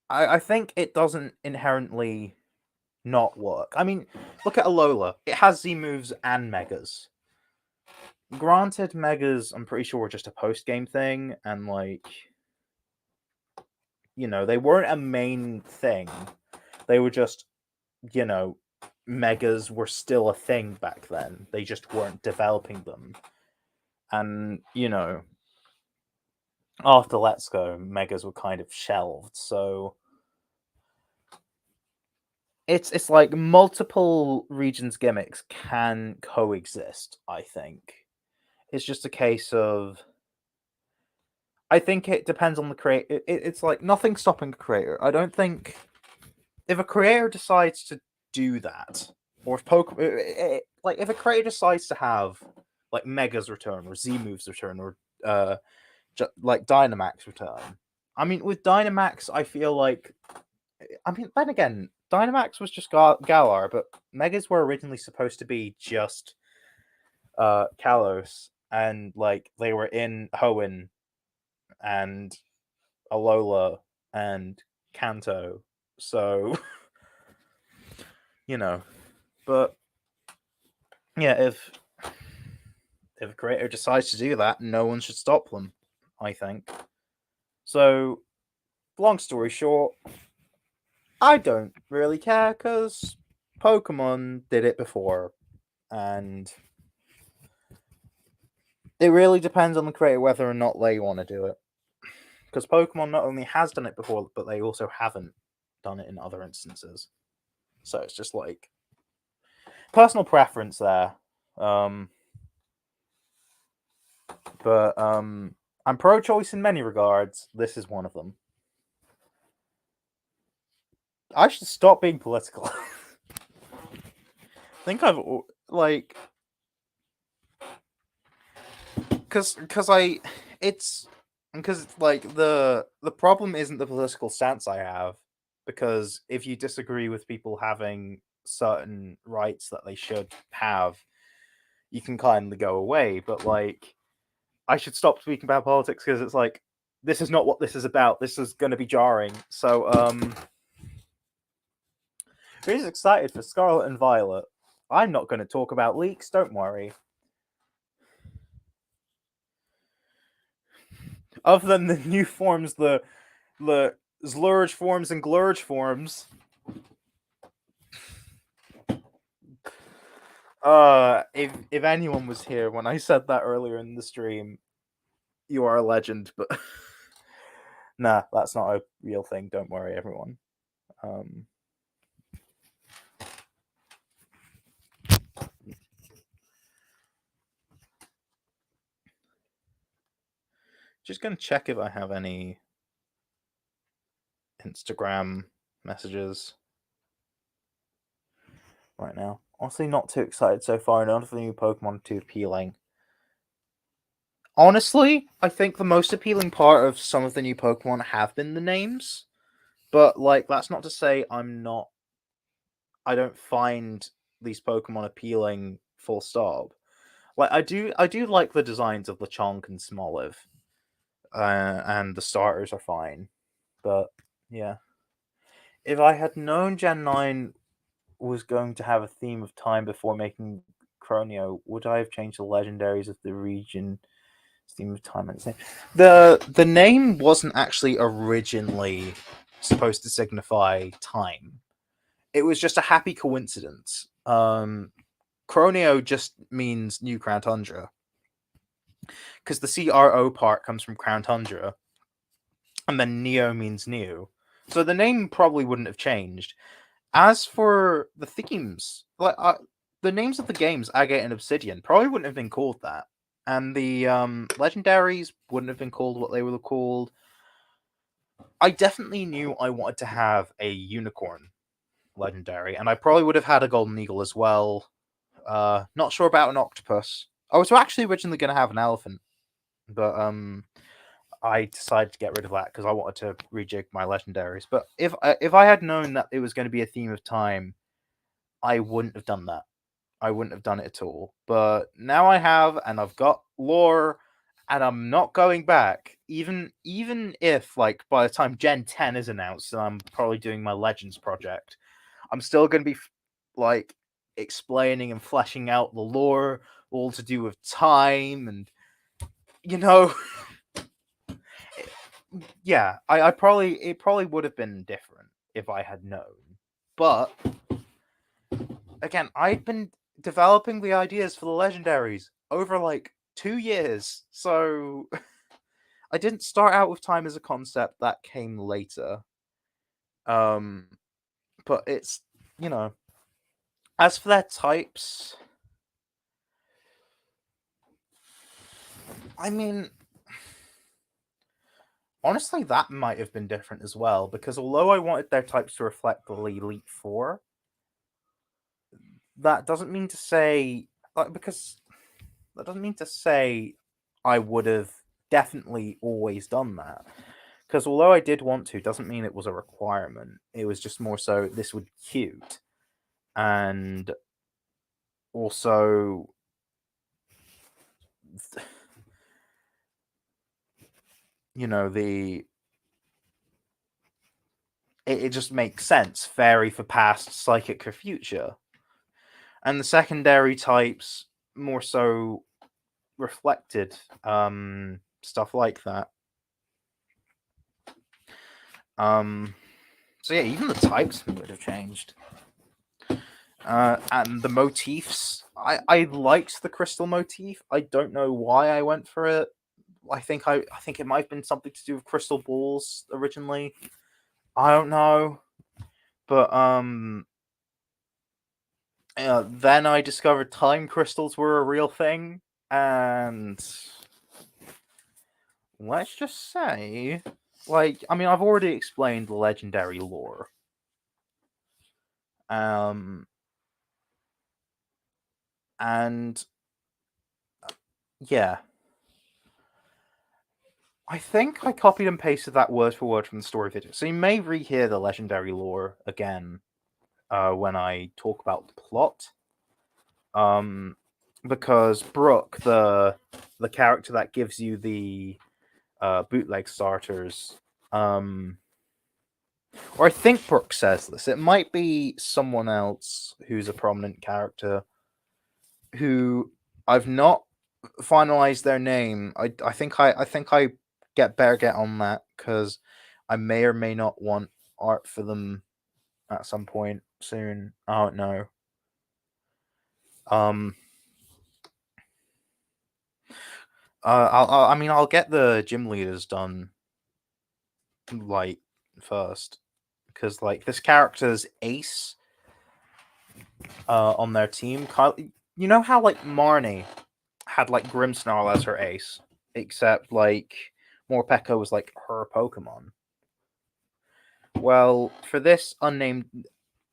I think it doesn't inherently not work. I mean, look at Alola. It has Z moves and Megas. Granted, Megas, I'm pretty sure, were just a post game thing, and like, you know, they weren't a main thing. They were just, you know, Megas were still a thing back then. They just weren't developing them. And, you know, after Let's Go, Megas were kind of shelved, so it's like multiple regions gimmicks can coexist, I think. It's just a case of I think it depends on the creator. It's like nothing stopping a creator. I don't think if a creator decides to do that, or if like if a creator decides to have like Megas return or Z moves return or like Dynamax return. I mean, with Dynamax, I feel like then again, Dynamax was just Galar, but Megas were originally supposed to be just Kalos, and like they were in Hoenn and Alola and Kanto, so you know. But yeah, if a creator decides to do that, no one should stop them, I think. So, long story short, I don't really care because Pokemon did it before, and it really depends on the creator whether or not they want to do it. Because Pokemon not only has done it before, but they also haven't done it in other instances. So it's just like personal preference there. But I'm pro-choice in many regards. This is one of them. I should stop being political. I think I've like because it's because like the problem isn't the political stance I have, because if you disagree with people having certain rights that they should have, you can kindly go away. But like, I should stop speaking about politics because it's like this is not what this is about. This is going to be jarring. So who's excited for Scarlet and Violet? I'm not going to talk about leaks. Don't worry. Other than the new forms, the Zlurge forms and Glurge forms. If anyone was here when I said that earlier in the stream, you are a legend. But nah, that's not a real thing. Don't worry, everyone. Um, just gonna check if I have any Instagram messages right now. Honestly, not too excited so far. None of the new Pokemon too appealing. Honestly, I think the most appealing part of some of the new Pokemon have been the names. But like, that's not to say I don't find these Pokemon appealing. Full stop. Like I do like the designs of Lechonk and Smoliv, and the starters are fine. But yeah, if I had known Gen 9 was going to have a theme of time before making Croneo, would I have changed the legendaries of the region theme of time? And the name wasn't actually originally supposed to signify time. It was just a happy coincidence. Croneo just means New Crown Tundra, because the CRO part comes from Crown Tundra, and then Neo means new. So the name probably wouldn't have changed. As for the themes, like the names of the games, Agate and Obsidian, probably wouldn't have been called that, and the legendaries wouldn't have been called what they were called. I definitely knew I wanted to have a unicorn legendary, and I probably would have had a golden eagle as well. Not sure about an octopus. I was actually originally going to have an elephant, but I decided to get rid of that because I wanted to rejig my legendaries. But if I had known that it was going to be a theme of time, I wouldn't have done that. I wouldn't have done it at all. But now I have, and I've got lore, and I'm not going back. Even if like by the time Gen 10 is announced, and I'm probably doing my Legends project, I'm still going to be like explaining and fleshing out the lore, all to do with time, and you know, yeah, I probably it probably would have been different if I had known. But again, I'd been developing the ideas for the legendaries over like 2 years, so I didn't start out with time as a concept. That came later. Um, but it's you know, as for their types, I mean, honestly, that might have been different as well, because although I wanted their types to reflect the Elite Four, that doesn't mean to say because that doesn't mean to say I would have definitely always done that. Because although I did want to, doesn't mean it was a requirement. It was just more so this would be cute, and also, you know, it just makes sense. Fairy for past, psychic for future, and the secondary types more so reflected stuff like that. So yeah, even the types would have changed. And the motifs, I liked the crystal motif. I don't know why I went for it. I think it might have been something to do with crystal balls originally. I don't know, but then I discovered time crystals were a real thing, and let's just say, like, I mean, I've already explained the legendary lore. And yeah, I think I copied and pasted that word for word from the story video, so you may rehear the legendary lore again when I talk about the plot. Because Brooke, the character that gives you the bootleg starters, or I think Brooke says this. It might be someone else who's a prominent character who I've not finalized their name. I think I better get on that because I may or may not want art for them at some point soon. I don't know. I mean, I'll get the gym leaders done like first because like this character's ace on their team. You know how like Marnie had like Grimmsnarl as her ace, except like Morpeko was like her Pokemon. Well, for this unnamed,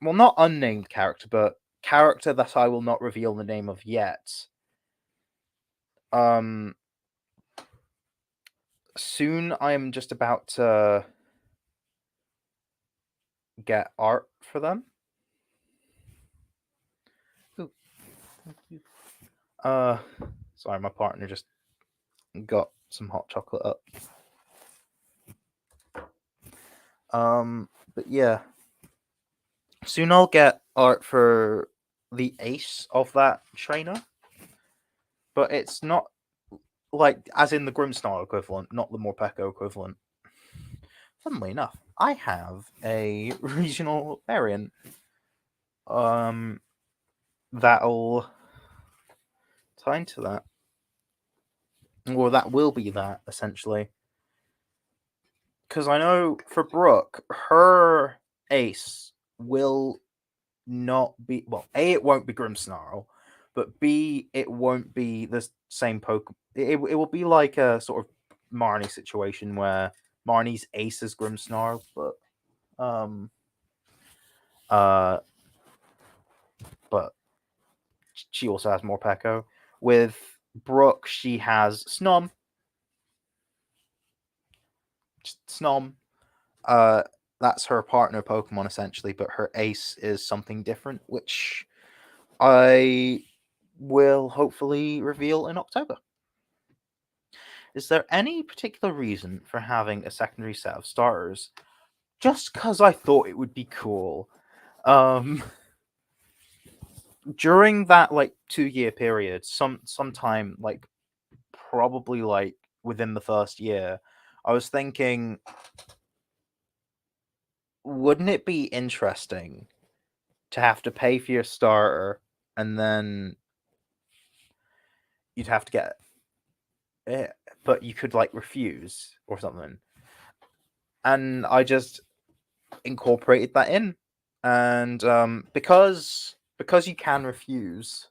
well, not unnamed character, but character that I will not reveal the name of yet. Soon I am just about to get art for them. Ooh. Sorry, my partner just got some hot chocolate up. But yeah. Soon I'll get art for the ace of that trainer. But it's not like as in the Grimmsnarl equivalent, not the Morpeko equivalent. Funnily enough, I have a regional variant. That'll tie into that. Or that will be that, essentially. Because I know for Brooke, her ace will not be well. A, it won't be Grimmsnarl, but B, it won't be the same Pokemon. It will be like a sort of Marnie situation where Marnie's ace is Grimmsnarl, but she also has Morpeko. With Brooke, she has Snom. Snom. That's her partner Pokemon essentially, but her ace is something different, which I will hopefully reveal in October. Is there any particular reason for having a secondary set of starters? Just because I thought it would be cool. During that like 2-year period, sometime like probably like within the first year, I was thinking, wouldn't it be interesting to have to pay for your starter and then you'd have to get it, but you could like refuse or something. And I just incorporated that in, and because you can refuse,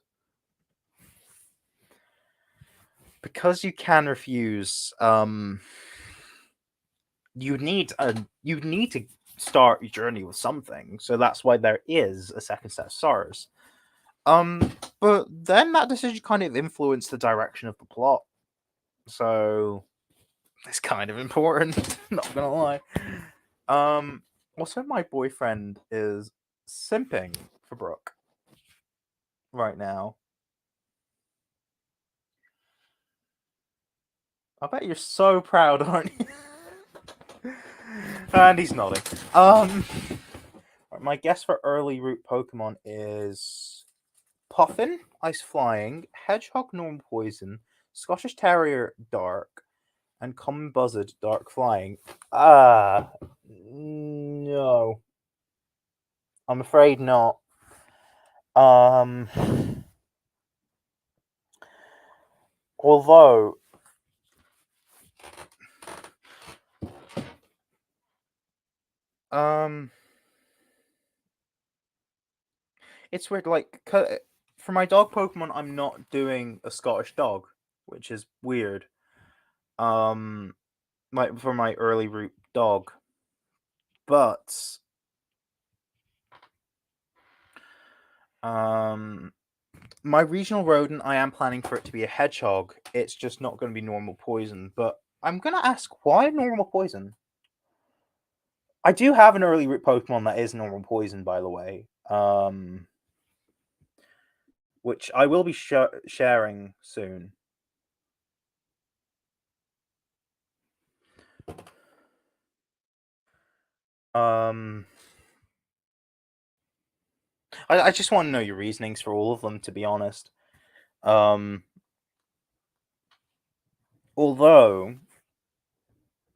you need to start your journey with something. So that's why there is a second set of stars. But then that decision kind of influenced the direction of the plot. So it's kind of important, not gonna lie. Also my boyfriend is simping for Brooke right now. I bet you're so proud, aren't you? And he's nodding. My guess for early route Pokemon is Puffin, Ice Flying, Hedgehog, Normal Poison, Scottish Terrier, Dark, and Common Buzzard, Dark Flying. No. I'm afraid not. Although it's weird. Like for my dog Pokemon, I'm not doing a Scottish dog, which is weird. Like for my early route dog, but my regional rodent, I am planning for it to be a hedgehog. It's just not going to be normal poison, but I'm gonna ask, why normal poison? I do have an early root Pokemon that is normal poison, by the way. Which I will be sharing soon. I just want to know your reasonings for all of them, to be honest. Although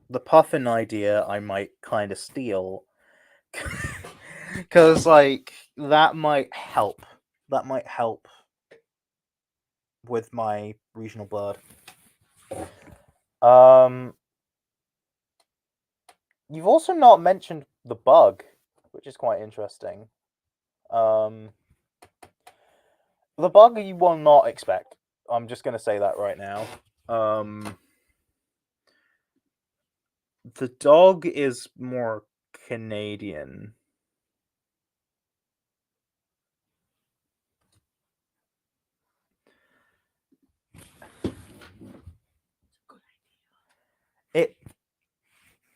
the Puffin idea I might kind of steal, because like that might help. That might help with my regional bird. You've also not mentioned the bug, which is quite interesting. The bug you will not expect. I'm just gonna say that right now. The dog is more Canadian.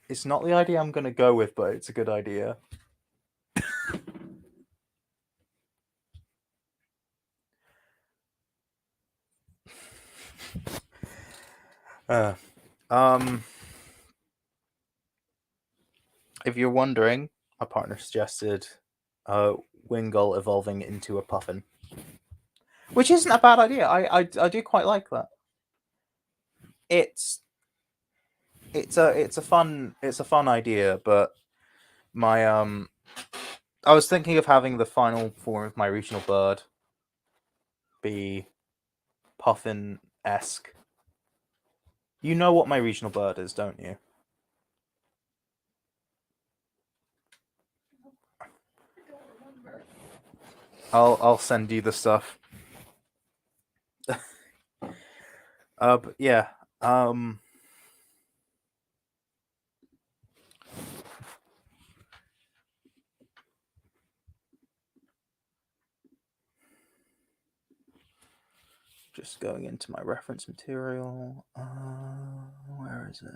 It's not the idea I'm gonna go with, but it's a good idea. If you're wondering, my partner suggested Wingull evolving into a Puffin, which isn't a bad idea. I do quite like that. It's a fun idea, but my I was thinking of having the final form of my regional bird be Puffin-esque. You know what my regional bird is, don't you? I'll send you the stuff. But yeah. Just going into my reference material. Where is it?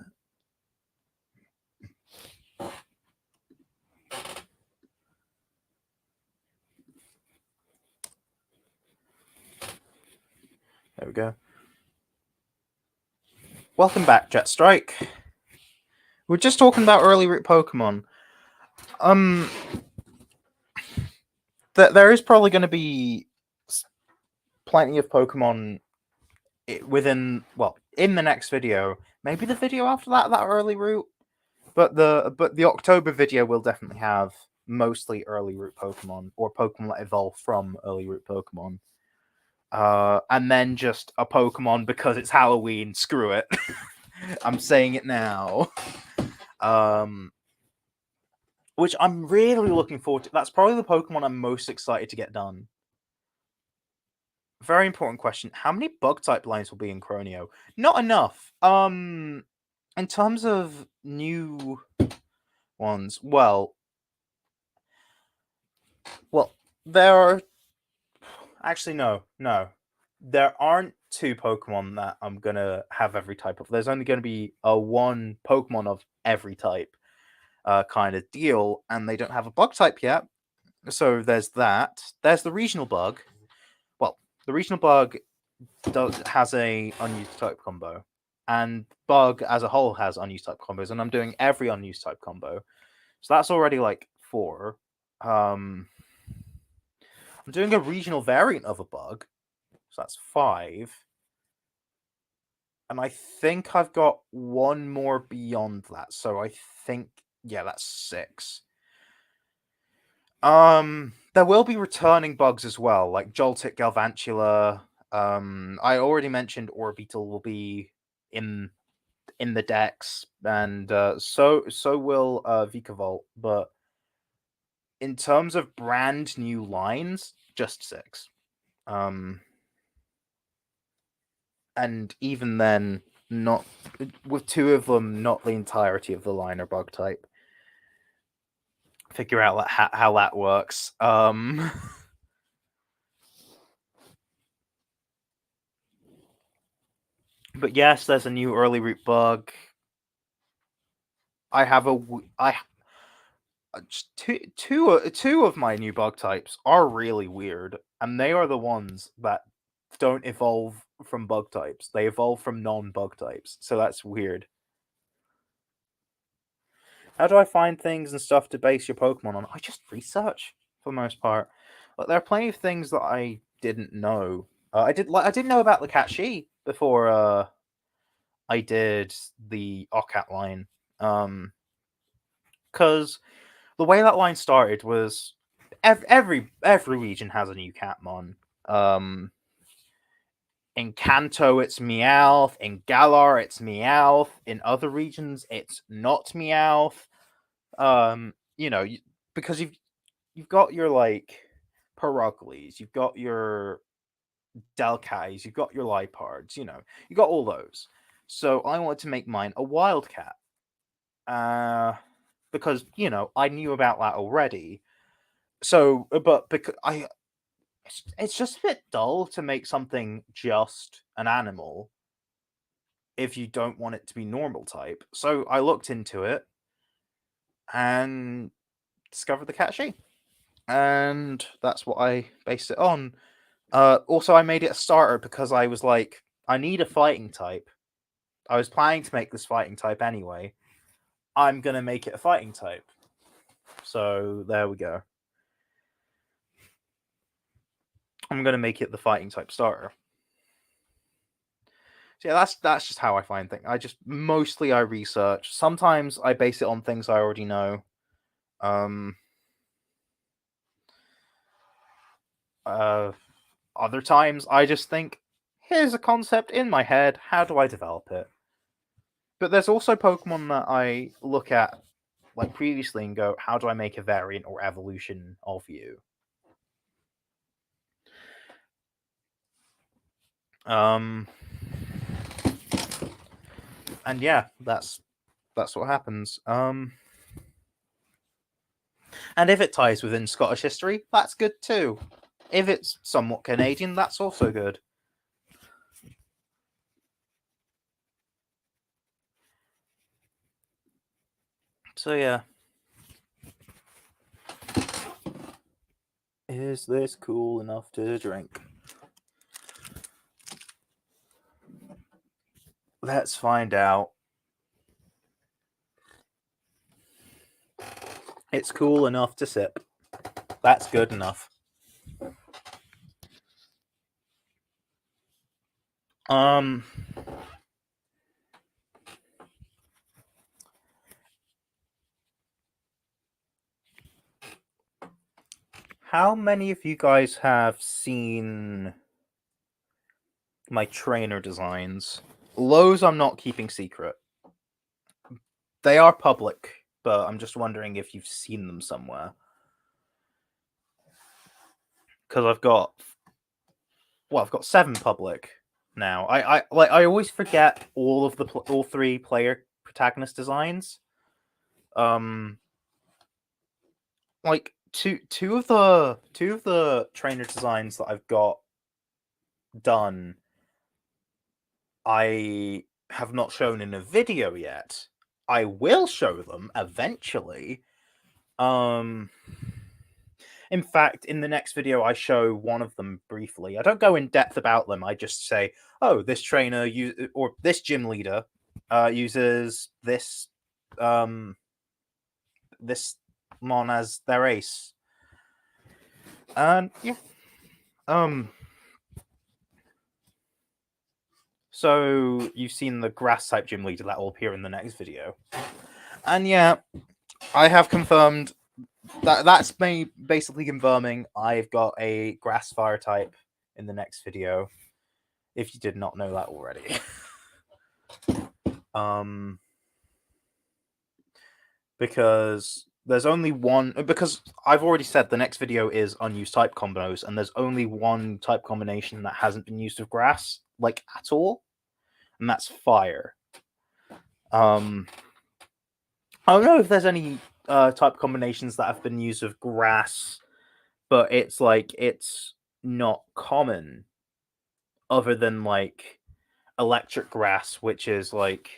There we go. Welcome back, Jet Strike. We're just talking about early root Pokemon. There is probably going to be plenty of Pokemon within, well, in the next video. Maybe the video after that early root. But the October video will definitely have mostly early root Pokemon, or Pokemon that evolve from early root Pokemon. And then just a Pokemon because it's Halloween. Screw it. I'm saying it now. Which I'm really looking forward to. That's probably the Pokemon I'm most excited to get done. Very important question. How many bug type lines will be in Croneo? Not enough. In terms of new ones, well, there are actually no. There aren't two Pokemon that I'm gonna have every type of. There's only gonna be a one Pokemon of every type, kind of deal, and they don't have a bug type yet. So there's that. There's the regional bug. Well, the regional bug has a unused type combo, and bug as a whole has unused type combos, and I'm doing every unused type combo, so that's already like 4. I'm doing a regional variant of a bug, so that's 5, and I think I've got one more beyond that, so I think, yeah, that's 6. There will be returning bugs as well, like Joltik, Galvantula. I already mentioned Orbeetle will be in the decks, and so will Vikavolt. But in terms of brand new lines, just 6. And even then, not with 2 of them, not the entirety of the line are bug type. Figure out how that works. But yes, there's a new early root bug. I have two of my new bug types are really weird, and they are the ones that don't evolve from bug types. They evolve from non-bug types, so that's weird. How do I find things and stuff to base your Pokemon on? I just research for the most part. Like, there are plenty of things that I didn't know. I didn't know about the Catchy before I did the Ocat line. Because the way that line started was every region has a new Catmon. Um, in Kanto, it's Meowth. In Galar, it's Meowth. In other regions, it's not Meowth. You know, because you've got your like Peruglis, you've got your Delcais, you've got your Lipards. You got all those. So I wanted to make mine a Wildcat. Because I knew about that already. So, but because it's just a bit dull to make something just an animal if you don't want it to be normal type. So I looked into it and discovered the Catchy, and that's what I based it on. Also, I made it a starter because I was like, I need a fighting type. I was planning to make this fighting type anyway. I'm gonna make it a fighting type. So there we go. I'm gonna make it the fighting type starter. So yeah, that's just how I find things. I research. Sometimes I base it on things I already know. Um, uh, Other times I just think, here's a concept in my head. How do I develop it? But there's also Pokemon that I look at like previously and go, how do I make a variant or evolution of you? Um, and yeah, that's what happens. And if it ties within Scottish history, that's good too. If it's somewhat Canadian, that's also good. So yeah. Is this cool enough to drink? Let's find out. It's cool enough to sip. That's good enough. Um, how many of you guys have seen my trainer designs? Those I'm not keeping secret. They are public, but I'm just wondering if you've seen them somewhere. Because I've got 7 public now. I always forget all 3 player protagonist designs. Like two of the trainer designs that I've got done, I have not shown in a video yet. I will show them eventually. In fact, in the next video, I show one of them briefly. I don't go in depth about them. I just say, "Oh, this trainer or this gym leader uses this mon as their ace." And yeah, so you've seen the grass type gym leader that will appear in the next video, and yeah, I have confirmed that's me basically confirming I've got a grass fire type in the next video. If you did not know that already, because there's only one. Because I've already said the next video is unused type combos, and there's only one type combination that hasn't been used with grass like at all, and that's fire. I don't know if there's any type combinations that have been used with grass, but it's not common, other than like electric grass, which is like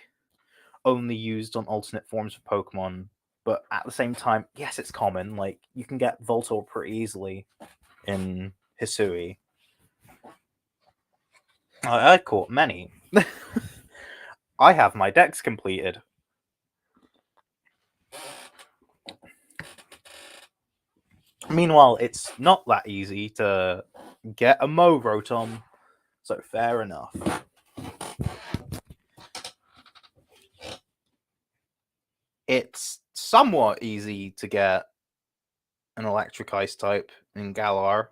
only used on alternate forms of Pokemon, but at the same time, yes, it's common. Like, you can get Voltorb pretty easily in Hisui. I caught many. I have my decks completed. Meanwhile, it's not that easy to get a Mo Rotom, so fair enough. It's somewhat easy to get an Electric Ice type in Galar.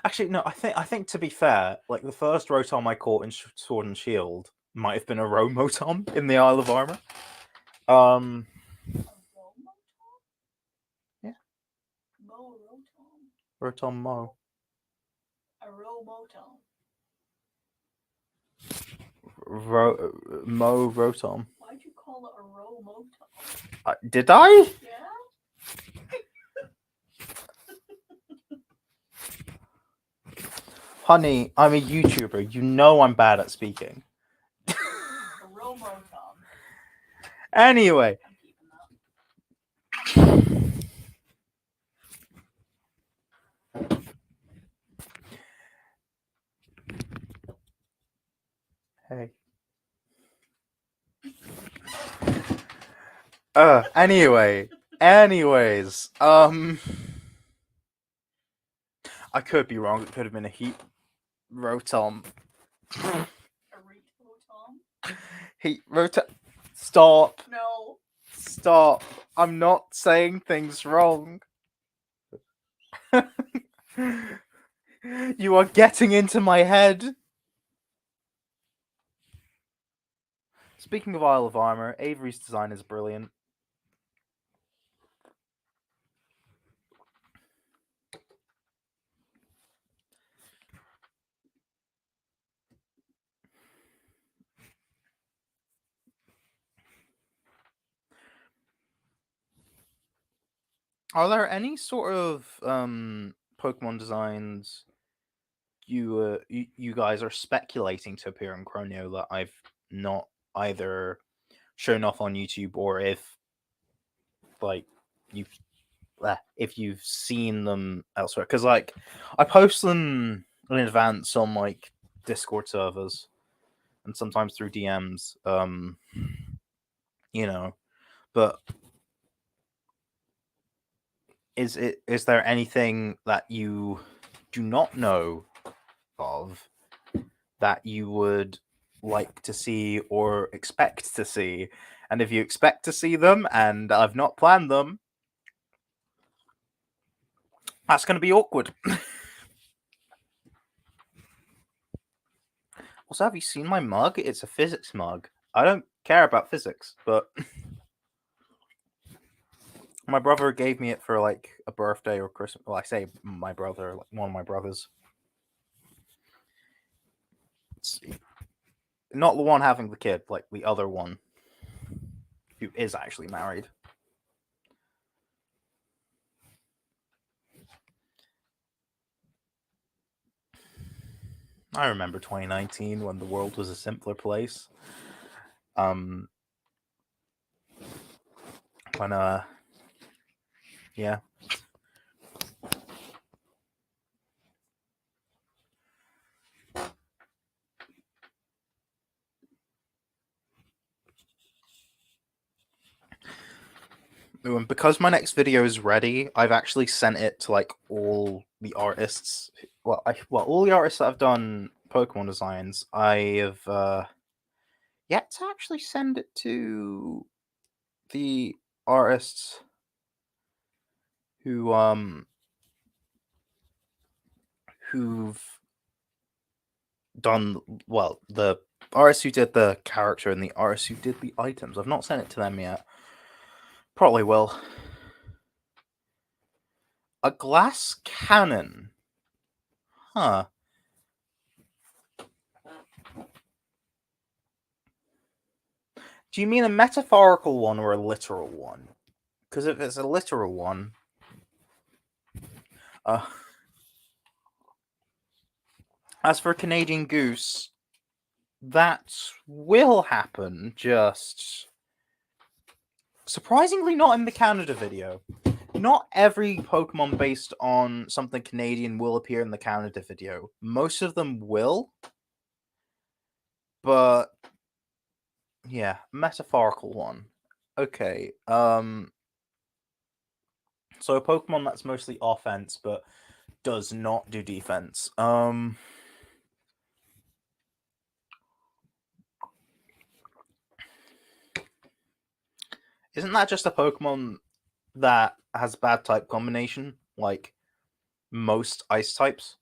Actually, no. I think to be fair, like the first Rotom I caught in Sword and Shield might have been a Romotom in the Isle of Armor. Yeah. Rotom Mo. A Romotom. Mo Rotom. Why'd you call it a Romotom? Did I? Yeah. Honey, I'm a YouTuber. You know I'm bad at speaking. A Romotom. Anyway. Hey. Anyways, I could be wrong. It could have been a Heat Rotom. A Rotom? Heat Rotom. Stop. No. Stop. I'm not saying things wrong. You are getting into my head. Speaking of Isle of Armor, Avery's design is brilliant. Are there any sort of Pokemon designs you guys are speculating to appear in Croneo that I've not either shown off on YouTube, or if like if you've seen them elsewhere? Because like I post them in advance on like Discord servers and sometimes through DMs, but is there anything that you do not know of that you would like to see or expect to see? And if you expect to see them and I've not planned them, that's going to be awkward. Also, have you seen my mug? It's a physics mug. I don't care about physics, but my brother gave me it for like a birthday or Christmas. Well, I say my brother, like one of my brothers. It's not the one having the kid, like the other one who is actually married. I remember 2019 when the world was a simpler place. When yeah. And because my next video is ready, I've actually sent it to like all the artists. Well, all the artists that have done Pokemon designs. I have yet to actually send it to the artists who've done the artists who did the character and the artists who did the items. I've not sent it to them yet. Probably will. A glass cannon. Huh. Do you mean a metaphorical one or a literal one? Because if it's a literal one, as for Canadian Goose, that will happen, just surprisingly not in the Canada video. Not every Pokemon based on something Canadian will appear in the Canada video. Most of them will. But yeah, metaphorical one. Okay. So a Pokemon that's mostly offense but does not do defense. Isn't that just a Pokemon that has bad type combination, like most ice types?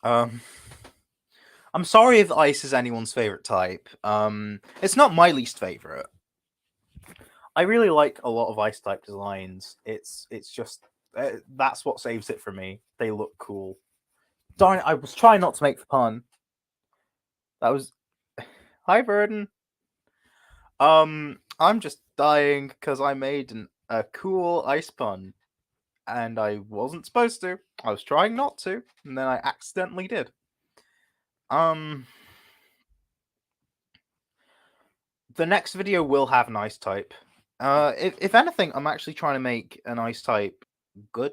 I'm sorry if ice is anyone's favorite type. It's not my least favorite. I really like a lot of ice type designs. It's just that's what saves it for me. They look cool. Darn it! I was trying not to make the pun. That was hi, Burden. I'm just dying because I made a cool ice pun, and I wasn't supposed to. I was trying not to, and then I accidentally did. The next video will have an ice type. If anything, I'm actually trying to make an ice type good.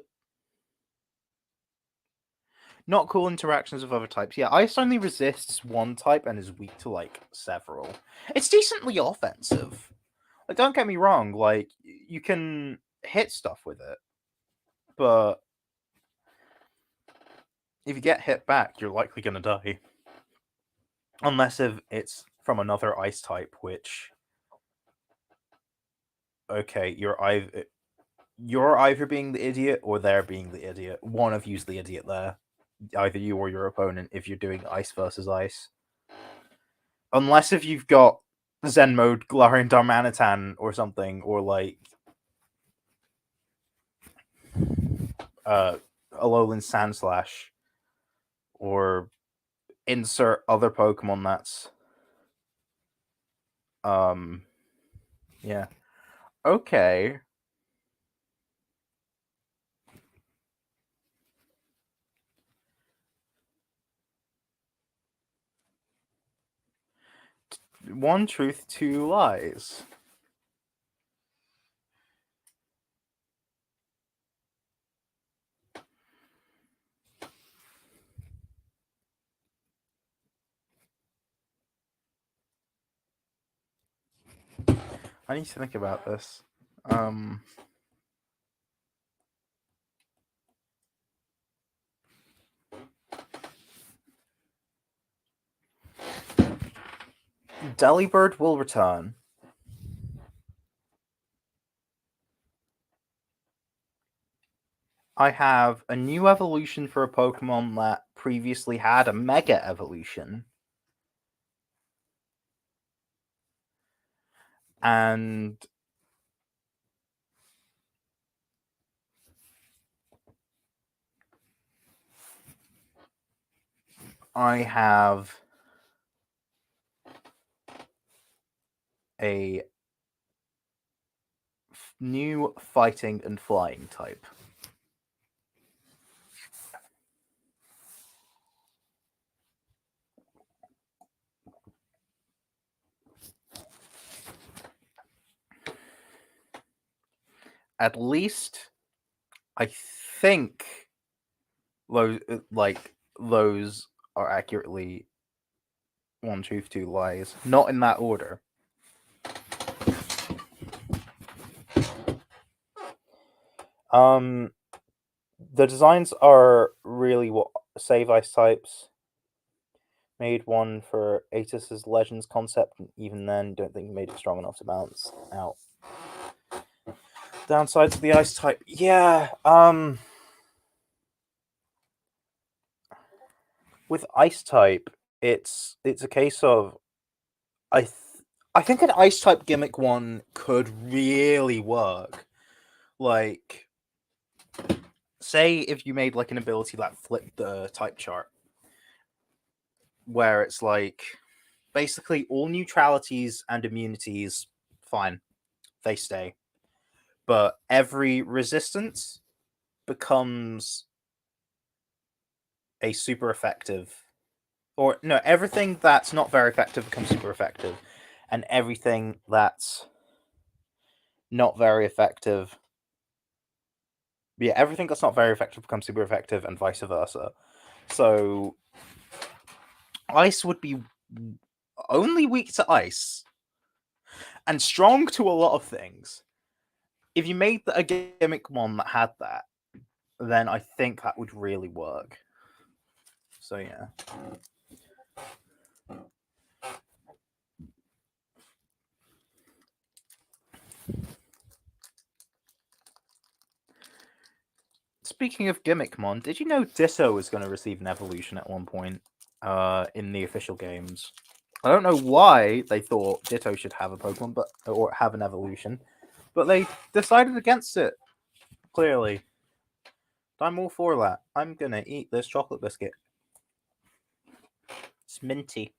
Not cool interactions with other types. Yeah, ice only resists one type and is weak to like several. It's decently offensive. Like, don't get me wrong. Like, you can hit stuff with it, but if you get hit back, you're likely gonna die. Unless if it's from another ice type, which okay, you're either being the idiot or they're being the idiot. One of you's the idiot there. Either you or your opponent if you're doing ice versus ice. Unless if you've got Zen mode Galarian Darmanitan or something, or like Alolan Sandslash, or insert other Pokemon that's yeah. Okay. One truth, two lies. I need to think about this. Delibird will return. I have a new evolution for a Pokemon that previously had a Mega Evolution. And I have a new fighting and flying type. At least, I think those are accurately one truth, two lies. Not in that order. The designs are really what save ice types. Made one for Atis's Legends concept, and even then, don't think he made it strong enough to balance out. Downsides of the ice type, yeah. With ice type, it's a case of I think an ice type gimmick one could really work. Like, say if you made like an ability that flipped the type chart, where it's like basically all neutralities and immunities, fine, they stay, but every resistance becomes a super effective, or no, everything that's not very effective becomes super effective, and everything that's not very effective, yeah, everything that's not very effective becomes super effective, and vice versa. So ice would be only weak to ice and strong to a lot of things. If you made a gimmick one that had that, then I think that would really work. So yeah. Speaking of Gimmickmon, did you know Ditto is going to receive an evolution at one point in the official games? I don't know why they thought Ditto should have a Pokemon, or have an evolution, but they decided against it. Clearly, I'm all for that. I'm gonna eat this chocolate biscuit. It's minty.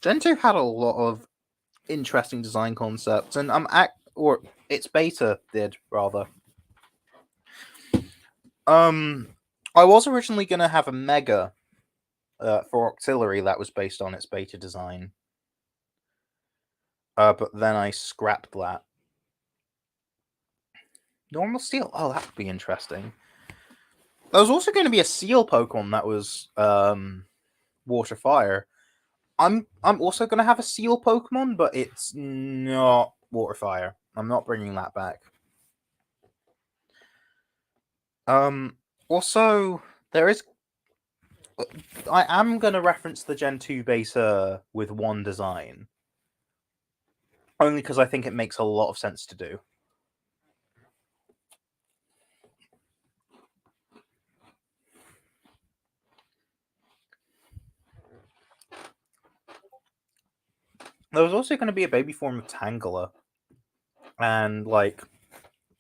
Gen 2 had a lot of interesting design concepts, and its beta did rather. I was originally gonna have a Mega for Auxiliary that was based on its beta design, but then I scrapped that. Normal Steel. Oh, that would be interesting. There was also going to be a Seal Pokemon that was Water Fire. I'm also going to have a Seal Pokemon, but it's not Water Fire. I'm not bringing that back. Also, there is. I am going to reference the Gen 2 beta with one design, only because I think it makes a lot of sense to do. There was also going to be a baby form of Tangela, and like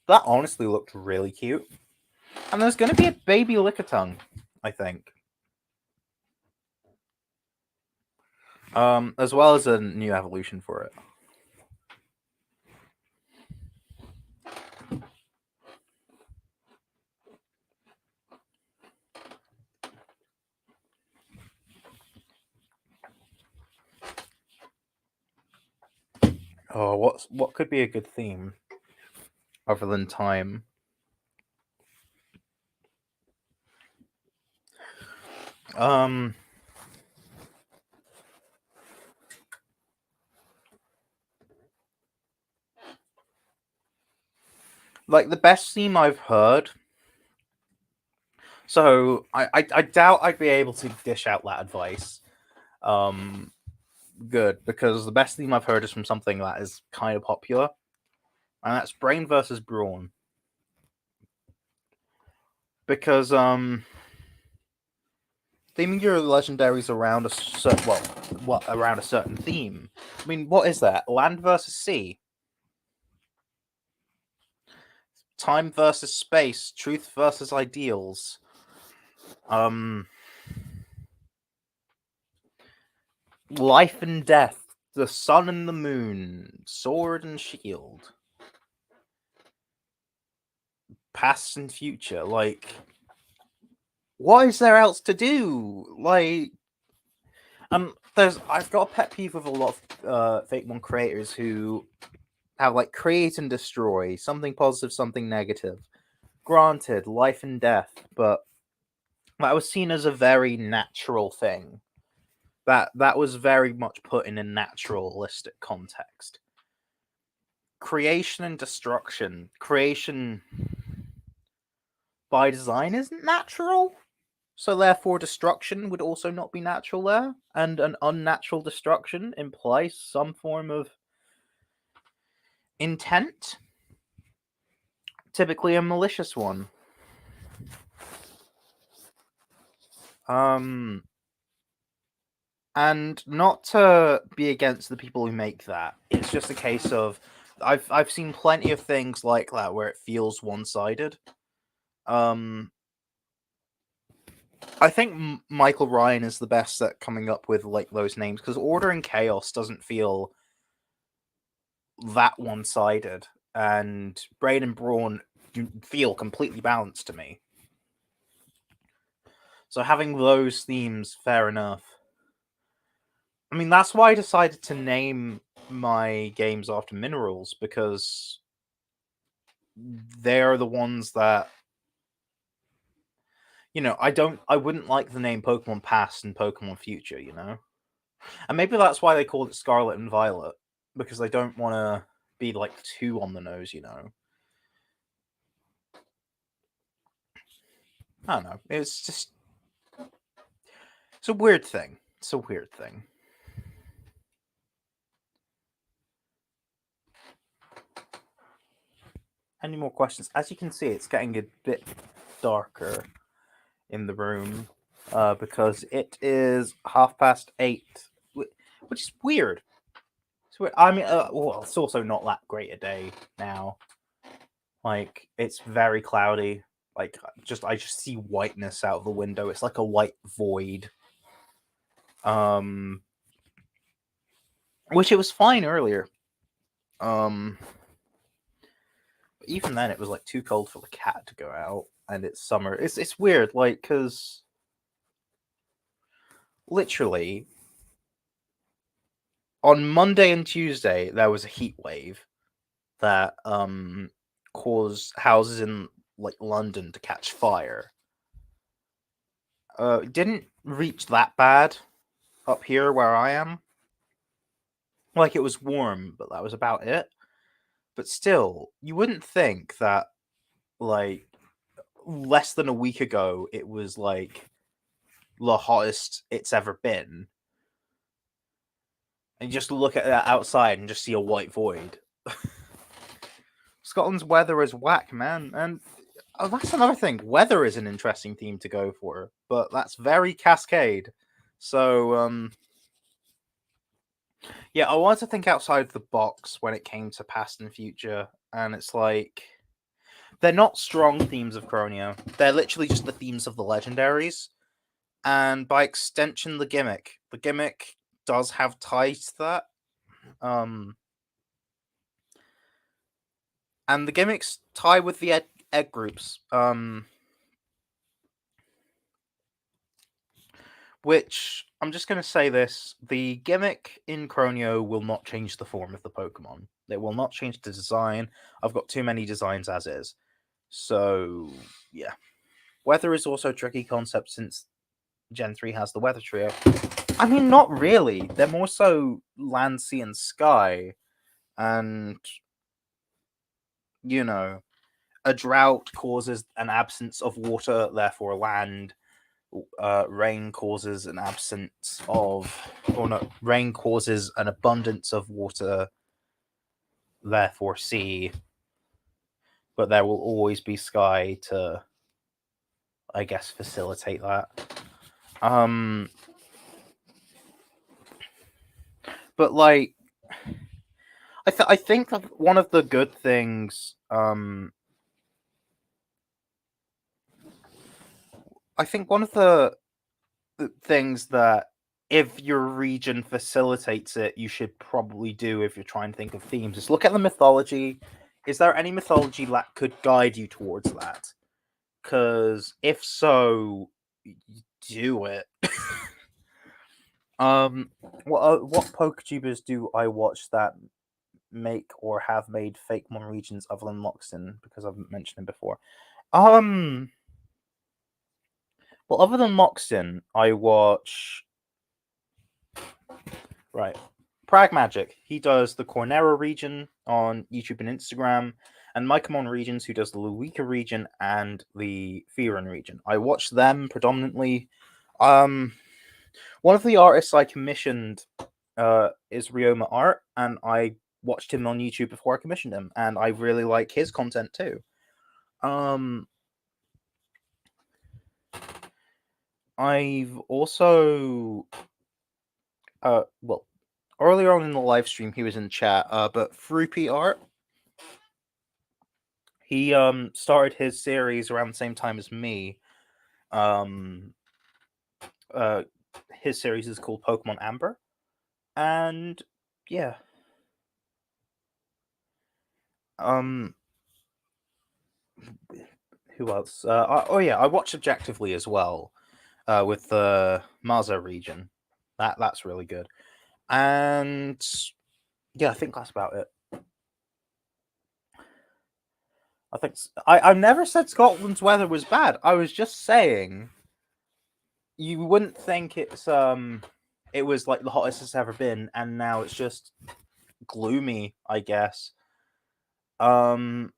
that honestly looked really cute. And there's going to be a baby Lickitung, I think. As well as a new evolution for it. Oh, what could be a good theme other than time? Like the best theme I've heard. So I doubt I'd be able to dish out that advice. Good, because the best theme I've heard is from something that is kind of popular, and that's Brain versus Brawn. Because theming your legendaries around around a certain theme. I mean, what is that? Land versus sea, time versus space, truth versus ideals. Life and death, the sun and the moon, sword and shield, past and future. Like, what is there else to do? Like, I've got a pet peeve with a lot of Fake One creators who have like create and destroy, something positive, something negative. Granted, life and death, but that was seen as a very natural thing. That was very much put in a naturalistic context. Creation and destruction. Creation by design isn't natural, so therefore destruction would also not be natural there, and an unnatural destruction implies some form of intent, typically a malicious one. And not to be against the people who make that, it's just a case of I've seen plenty of things like that where it feels one-sided. I think Michael Ryan is the best at coming up with like those names, because Order and Chaos doesn't feel that one-sided, and Braid and Brawn feel completely balanced to me. So having those themes, fair enough. I mean, that's why I decided to name my games after minerals, because they're the ones that, you know, I wouldn't like the name Pokemon Past and Pokemon Future, you know? And maybe that's why they called it Scarlet and Violet, because they don't want to be like too on the nose, you know? I don't know. It's just, it's a weird thing. It's a weird thing. Any more questions? As you can see, it's getting a bit darker in the room because it is 8:30, which is weird. It's weird. I mean, well, it's also not that great a day now. Like, it's very cloudy. Like, I just see whiteness out of the window. It's like a white void. Which it was fine earlier. Even then, it was like too cold for the cat to go out, and it's summer. It's weird, like, because literally on Monday and Tuesday there was a heat wave that caused houses in like London to catch fire. It didn't reach that bad up here where I am. Like, it was warm, but that was about it. But still, you wouldn't think that, like, less than a week ago it was like the hottest it's ever been. And you just look at that outside and just see a white void. Scotland's weather is whack, man. And that's another thing. Weather is an interesting theme to go for, but that's very Cascade. So, yeah, I wanted to think outside the box when it came to past and future, and it's like, they're not strong themes of Croneo. They're literally just the themes of the legendaries, and by extension, the gimmick. The gimmick does have ties to that. And the gimmicks tie with the egg groups. Which, I'm just going to say this, the gimmick in Croneo will not change the form of the Pokemon. It will not change the design. I've got too many designs as is. So, yeah. Weather is also a tricky concept since Gen 3 has the Weather Trio. I mean, not really. They're more so land, sea, and sky. And, you know, a drought causes an absence of water, therefore land. Rain causes an absence of, or no, rain causes an abundance of water, therefore sea. But there will always be sky to, I guess, facilitate that. But like, I think that one of the good things, I think one of the things that if your region facilitates it, you should probably do if you're trying to think of themes is look at the mythology. Is there any mythology that could guide you towards that? Because if so, do it. What PokeTubers do I watch that make or have made fake Mon regions other than Moxon? Because I've mentioned him before. Well, other than Moxon, I watch. Right. Pragmagic. He does the Cornera region on YouTube and Instagram, and Mycomon Regions, who does the Luika region and the Fearon region. I watch them predominantly. One of the artists I commissioned is Ryoma Art, and I watched him on YouTube before I commissioned him, and I really like his content too. I've also well, earlier on in the live stream he was in chat, but Fruity Art, he started his series around the same time as me. His series is called Pokemon Amber, and yeah, Who else? I watched Objectively as well, with the Maza region. That's really good. And yeah, I think that's about it. I've never said Scotland's weather was bad. I was just saying you wouldn't think it was like the hottest it's ever been, and now it's just gloomy, I guess. But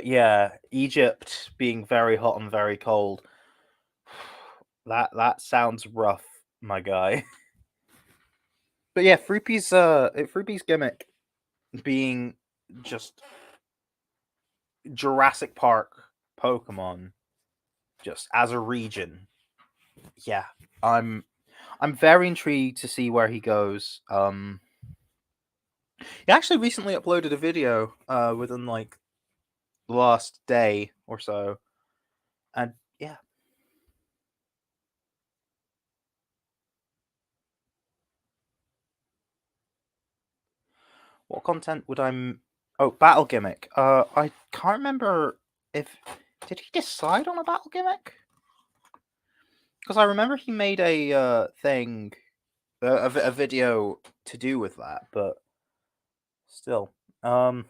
yeah, Egypt being very hot and very cold. That sounds rough, my guy. But yeah, Fruipy's gimmick being just Jurassic Park Pokemon, just as a region. Yeah, I'm very intrigued to see where he goes. He actually recently uploaded a video within like the last day or so, and yeah. What content would Oh, battle gimmick. I can't remember if did he decide on a battle gimmick? Because I remember he made a thing, a video to do with that, but still, I'm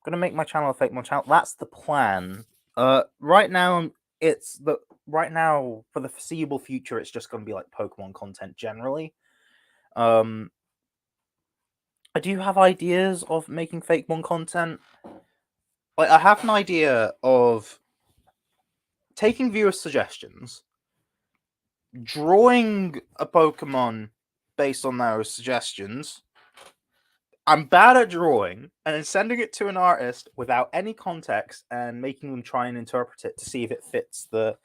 gonna make my channel a fake mon channel. That's the plan. Right now right now for the foreseeable future, it's just gonna be like Pokemon content generally. I do have ideas of making fake mon content. Like, I have an idea of taking viewer suggestions, drawing a Pokemon based on those suggestions. I'm bad at drawing, and then sending it to an artist without any context and making them try and interpret it to see if it fits the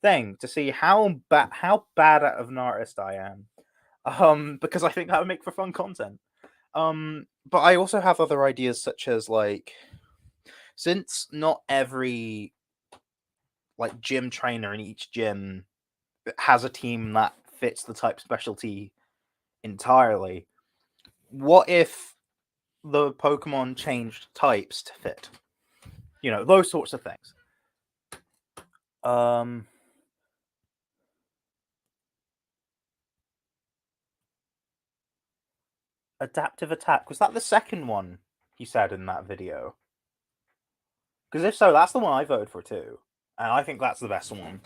thing, to see how bad of an artist I am. Because I think that would make for fun content. But I also have other ideas, such as like, since not every like gym trainer in each gym has a team that fits the type specialty entirely, what if the Pokemon changed types to fit? You know, those sorts of things. Adaptive attack, was that the second one he said in that video? Because if so, that's the one I voted for too, and I think that's the best one.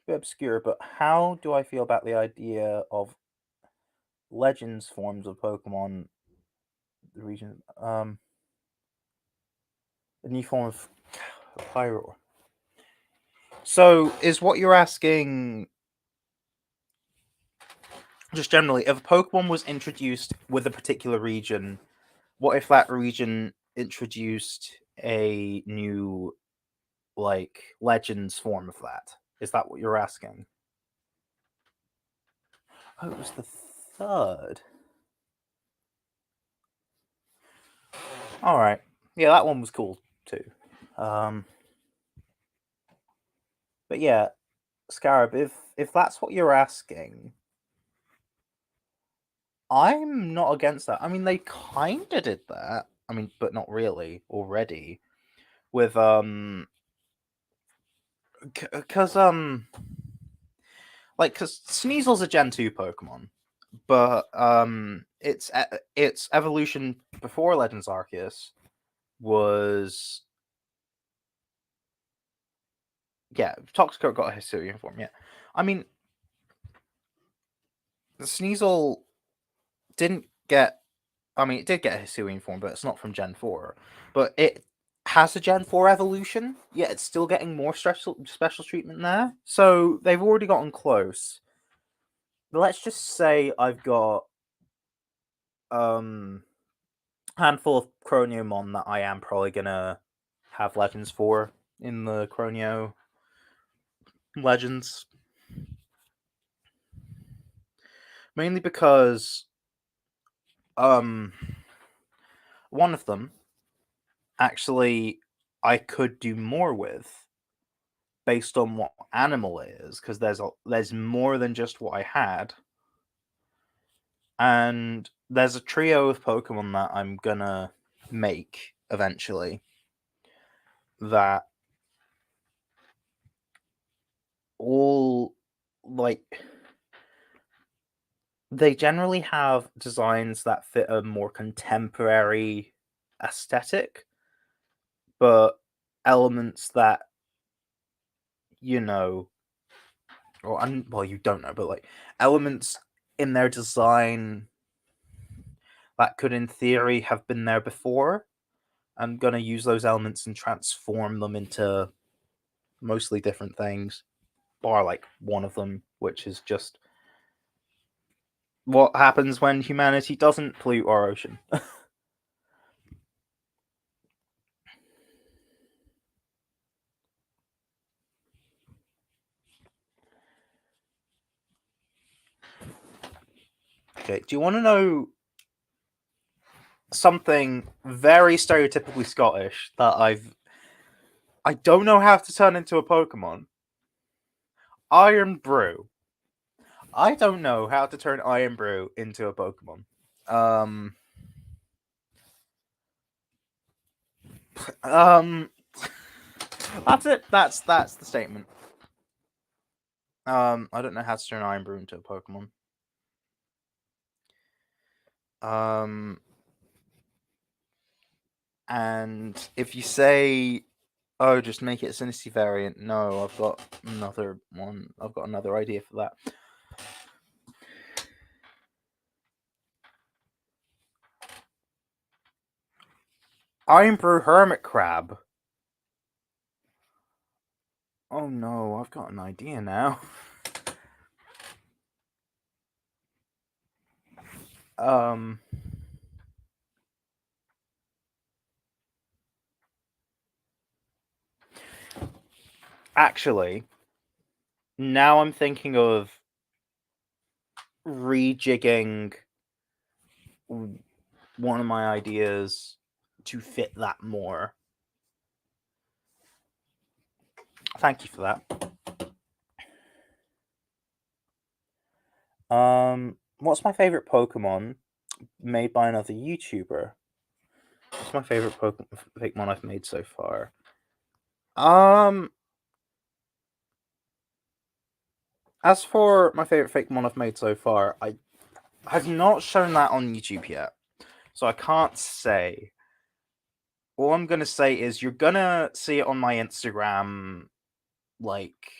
Bit obscure, but how do I feel about the idea of Legends forms of Pokemon? The region, the new form of Pyro. So, is what you're asking just generally, if a Pokemon was introduced with a particular region, what if that region introduced a new, like, Legends form of that? Is that what you're asking? Oh, it was the third. Alright. Yeah, that one was cool too. But yeah, Scarab, if that's what you're asking, I'm not against that. I mean, they kinda did that. I mean, but not really already. With because because Sneasel's a Gen 2 Pokemon, but its evolution before Legends Arceus was, yeah, Toxicroak got a Hisuian form. Yeah, I mean, Sneasel didn't get. I mean, it did get a Hisuian form, but it's not from Gen 4. But it has a Gen 4 evolution, yet it's still getting more special treatment there. So they've already gotten close. But let's just say I've got handful of Croneo that I am probably gonna have Legends for in the Croneo Legends. Mainly because one of them actually I could do more with based on what animal it is, because there's more than just what I had. And there's a trio of Pokemon that I'm gonna make eventually that all, like, they generally have designs that fit a more contemporary aesthetic, but elements that, you know, well, you don't know, but like elements in their design that could, in theory, have been there before. I'm gonna use those elements and transform them into mostly different things, bar like one of them, which is just what happens when humanity doesn't pollute our ocean. Okay, do you want to know something very stereotypically Scottish that I don't know how to turn into a Pokemon? Iron Brew. I don't know how to turn Iron Brew into a Pokemon. Um, that's it. That's the statement. I don't know how to turn Iron Brew into a Pokemon. And if you say, "Oh, just make it a Sinisty variant," no, I've got another one. I've got another idea for that. Iron Brew Hermit Crab. Oh no, I've got an idea now. Actually, now I'm thinking of rejigging one of my ideas to fit that more. Thank you for that. What's my favorite Pokemon made by another YouTuber? What's my favorite Pokemon I've made so far? As for my favorite Pokemon I've made so far, I have not shown that on YouTube yet, so I can't say. All I'm gonna say is you're gonna see it on my Instagram, like,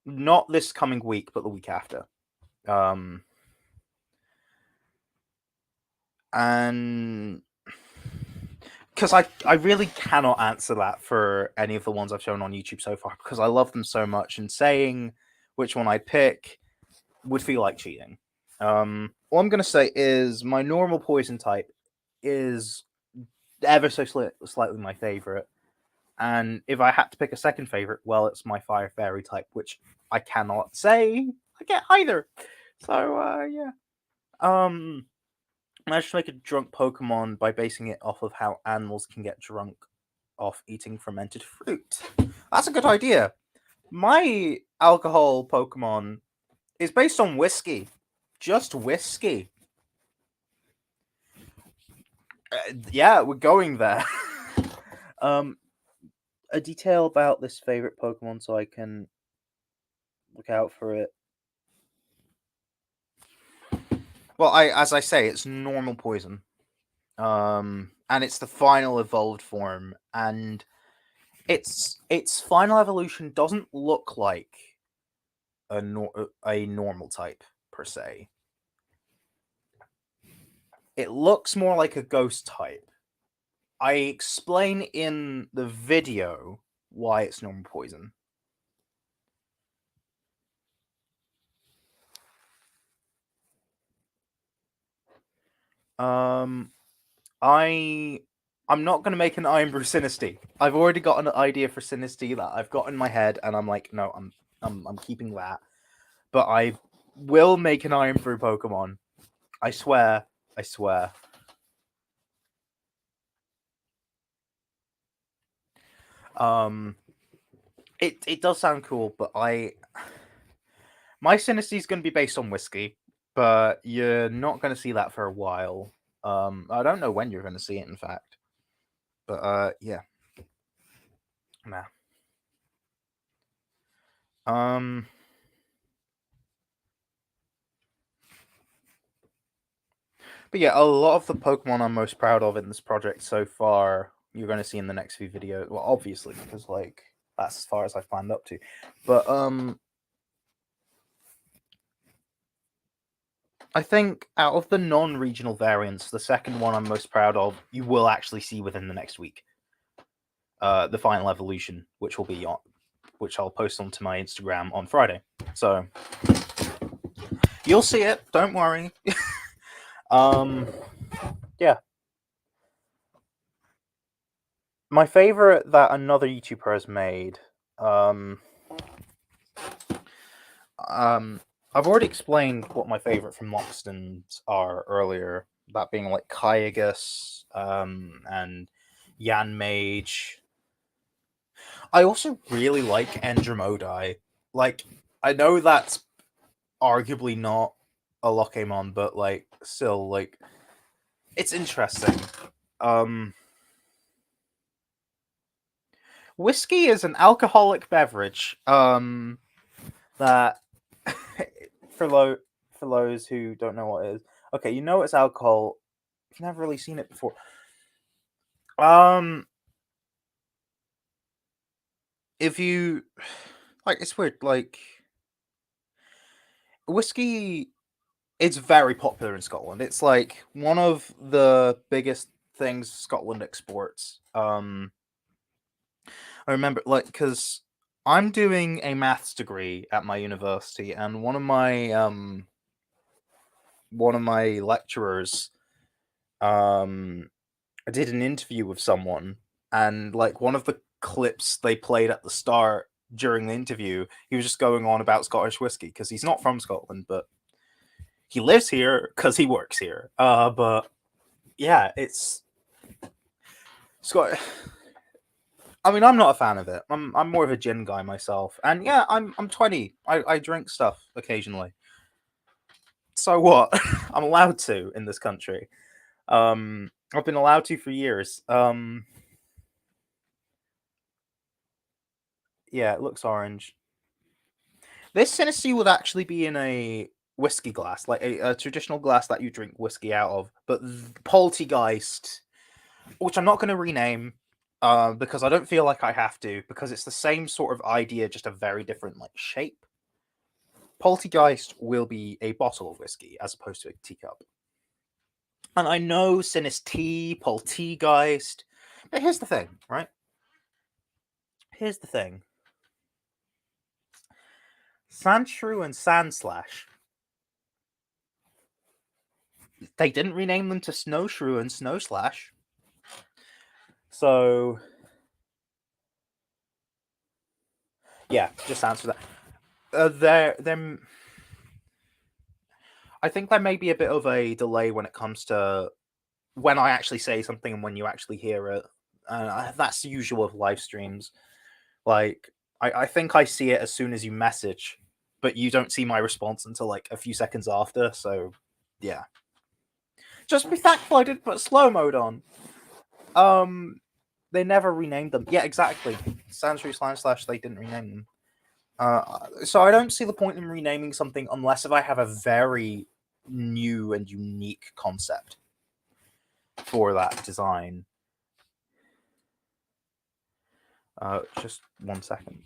not this coming week, but the week after. And because I really cannot answer that for any of the ones I've shown on YouTube so far, because I love them so much, and saying which one I'd pick would feel like cheating. All I'm gonna say is my normal poison type is ever so slightly my favorite, and if I had to pick a second favorite, well, it's my fire fairy type, which I cannot say I get either. So yeah. Managed to make a drunk Pokemon by basing it off of how animals can get drunk off eating fermented fruit. That's a good idea. My alcohol Pokemon is based on whiskey. Just whiskey. Yeah, we're going there. A detail about this favorite Pokemon so I can look out for it. Well, as I say, it's normal poison. And it's the final evolved form, and its final evolution doesn't look like a normal type per se. It looks more like a ghost type. I explain in the video why it's normal poison. I'm not gonna make an Iron Brew Sinisty. I've already got an idea for Sinisty that I've got in my head, and I'm like, no, I'm keeping that. But I will make an Iron Brew Pokemon. I swear. I swear. It does sound cool, but my Synesty is going to be based on whiskey, but you're not going to see that for a while. I don't know when you're going to see it, in fact, but yeah, nah. But yeah, a lot of the Pokemon I'm most proud of in this project so far, you're going to see in the next few videos. Well, obviously, because like that's as far as I've planned up to. But I think out of the non-regional variants, the second one I'm most proud of, you will actually see within the next week. The final evolution, which will be on, which I'll post onto my Instagram on Friday. So you'll see it. Don't worry. Yeah. My favorite that another YouTuber has made. I've already explained what my favorite from Moxton's are earlier. That being like Kyagus, and Yan Mage. I also really like Endromodai. Like, I know that's arguably not a Lockemon, but like, still, like, it's interesting. Whiskey is an alcoholic beverage. That for those who don't know what it is. Okay, you know it's alcohol. You've never really seen it before. If you like, it's weird. Like, whiskey, it's very popular in Scotland. It's like one of the biggest things Scotland exports. I remember, like, because I'm doing a maths degree at my university, and one of my lecturers I did an interview with someone, and like one of the clips they played at the start during the interview, he was just going on about Scottish whiskey because he's not from Scotland, but he lives here because he works here. But yeah, it's Scott. I mean, I'm not a fan of it. I'm more of a gin guy myself, and yeah, I'm 20. I drink stuff occasionally. So what? I'm allowed to in this country. I've been allowed to for years. Yeah, it looks orange. This Tennessee would actually be in a whiskey glass, like a traditional glass that you drink whiskey out of. But Poltergeist, which I'm not going to rename, because I don't feel like I have to, because it's the same sort of idea, just a very different like shape. Poltergeist will be a bottle of whiskey as opposed to a teacup. And I know Sinis Tea, Poltergeist, but here's the thing, right? Here's the thing. Sandshrew and Sandslash, they didn't rename them to Snowshrew and Snowslash. So yeah, just answer that. There. I think there may be a bit of a delay when it comes to when I actually say something and when you actually hear it. That's the usual of live streams. Like, I think I see it as soon as you message, but you don't see my response until like a few seconds after. So yeah, just be thankful I did put slow mode on. They never renamed them. Yeah, exactly. Sansry // they didn't rename them. So I don't see the point in renaming something unless if I have a very new and unique concept for that design. Just 1 second.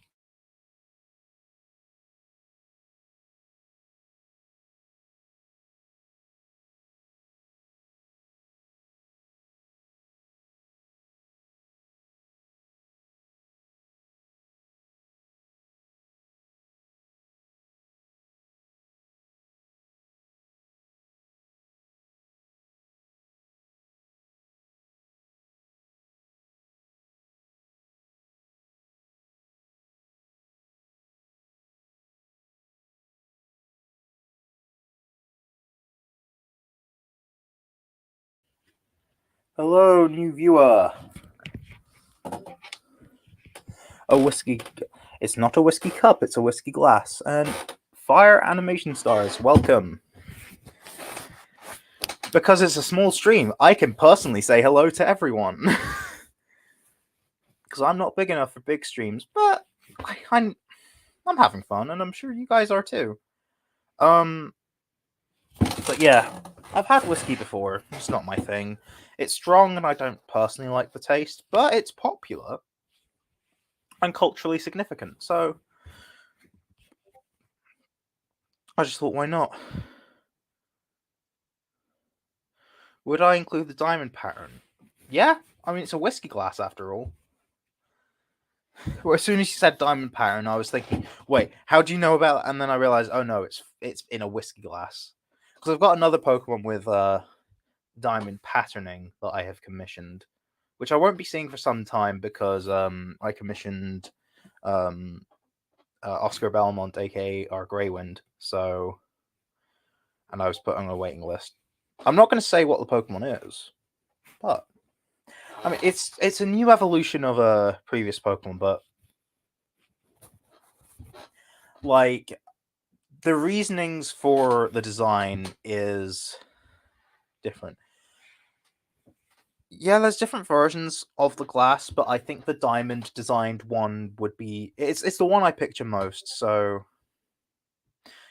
Hello, new viewer. a whiskey. It's not a whiskey cup, it's a whiskey glass. And Fire Animation Stars, welcome. Because it's a small stream, I can personally say hello to everyone. Because I'm not big enough for big streams, but I'm having fun, and I'm sure you guys are too. But yeah, I've had whiskey before. It's not my thing. It's strong, and I don't personally like the taste, but it's popular and culturally significant. So I just thought, why not? Would I include the diamond pattern? Yeah, I mean it's a whiskey glass after all. Well, as soon as you said diamond pattern, I was thinking, wait, how do you know about that? And then I realized, oh no, it's in a whiskey glass. Because I've got another Pokemon with diamond patterning that I have commissioned, which I won't be seeing for some time because I commissioned Oscar Belmont, aka our Greywind, and I was put on a waiting list. I'm not going to say what the Pokemon is, but I mean it's a new evolution of a previous Pokemon, but like the reasonings for the design is different. Yeah, there's different versions of the glass, but I think the diamond designed one would be it's the one I picture most. So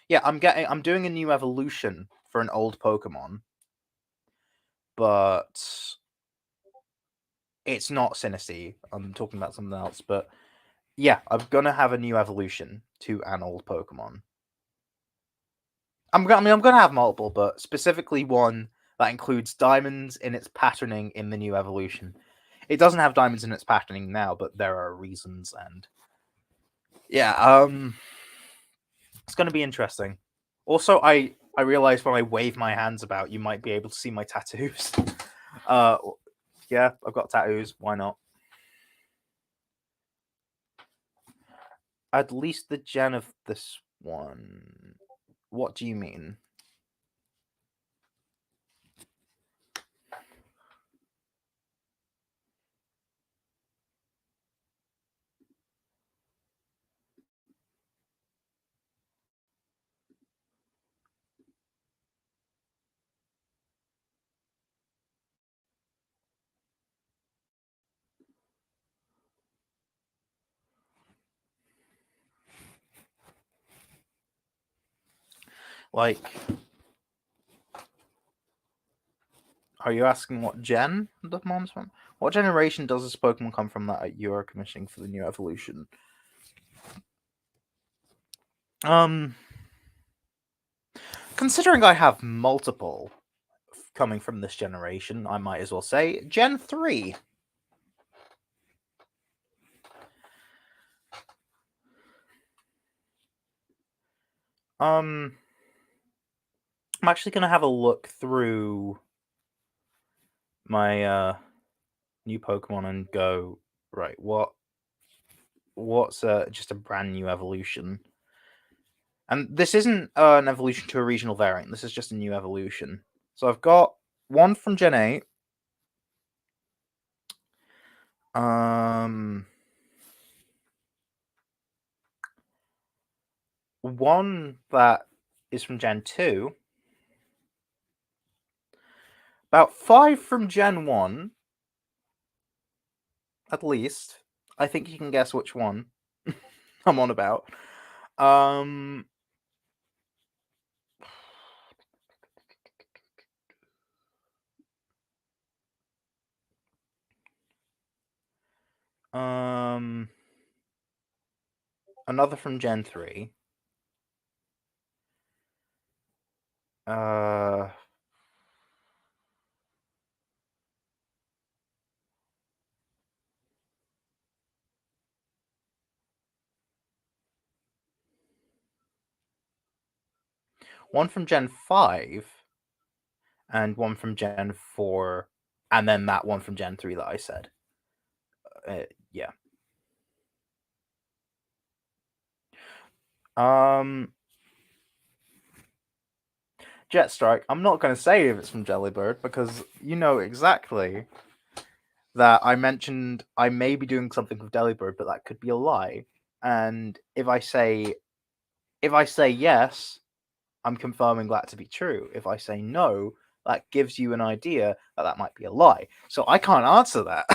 yeah, I'm doing a new evolution for an old Pokemon, but it's not Sinistee. I'm talking about something else, but yeah, I'm gonna have a new evolution to an old Pokemon. I'm gonna have multiple, but specifically one that includes diamonds in its patterning in the new evolution. It doesn't have diamonds in its patterning now, but there are reasons, and yeah, it's gonna be interesting. Also, I realized when I wave my hands about, you might be able to see my tattoos. Yeah, I've got tattoos. Why not? At least the gen of this one. What do you mean? Like, are you asking what gen the mom's from? What generation does this Pokemon come from that you are commissioning for the new evolution? Considering I have multiple coming from this generation, I might as well say Gen 3. I'm actually gonna have a look through my new Pokemon and go, right, what's just a brand new evolution? And this isn't an evolution to a regional variant. This is just a new evolution. So I've got one from Gen 8. One that is from Gen 2. About 5 from Gen 1. At least. I think you can guess which one I'm on about. Another from Gen 3. One from Gen 5, and one from Gen 4, and then that one from Gen 3 that I said. Yeah. Jet Strike. I'm not going to say if it's from Jellybird because you know exactly that I mentioned I may be doing something with Delibird, but that could be a lie. And if I say yes, I'm confirming that to be true. If I say no, that gives you an idea that that might be a lie. So I can't answer that.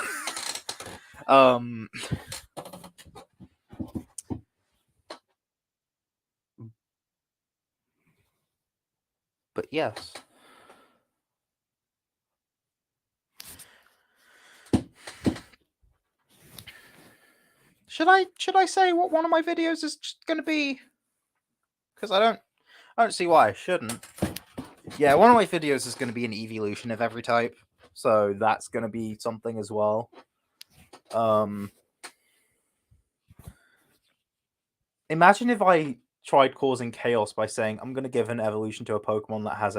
But yes. Should I say what one of my videos is going to be? Because I don't see why I shouldn't. Yeah, one of my videos is going to be an evolution of every type, so that's going to be something as well. Imagine if I tried causing chaos by saying I'm going to give an evolution to a Pokemon that has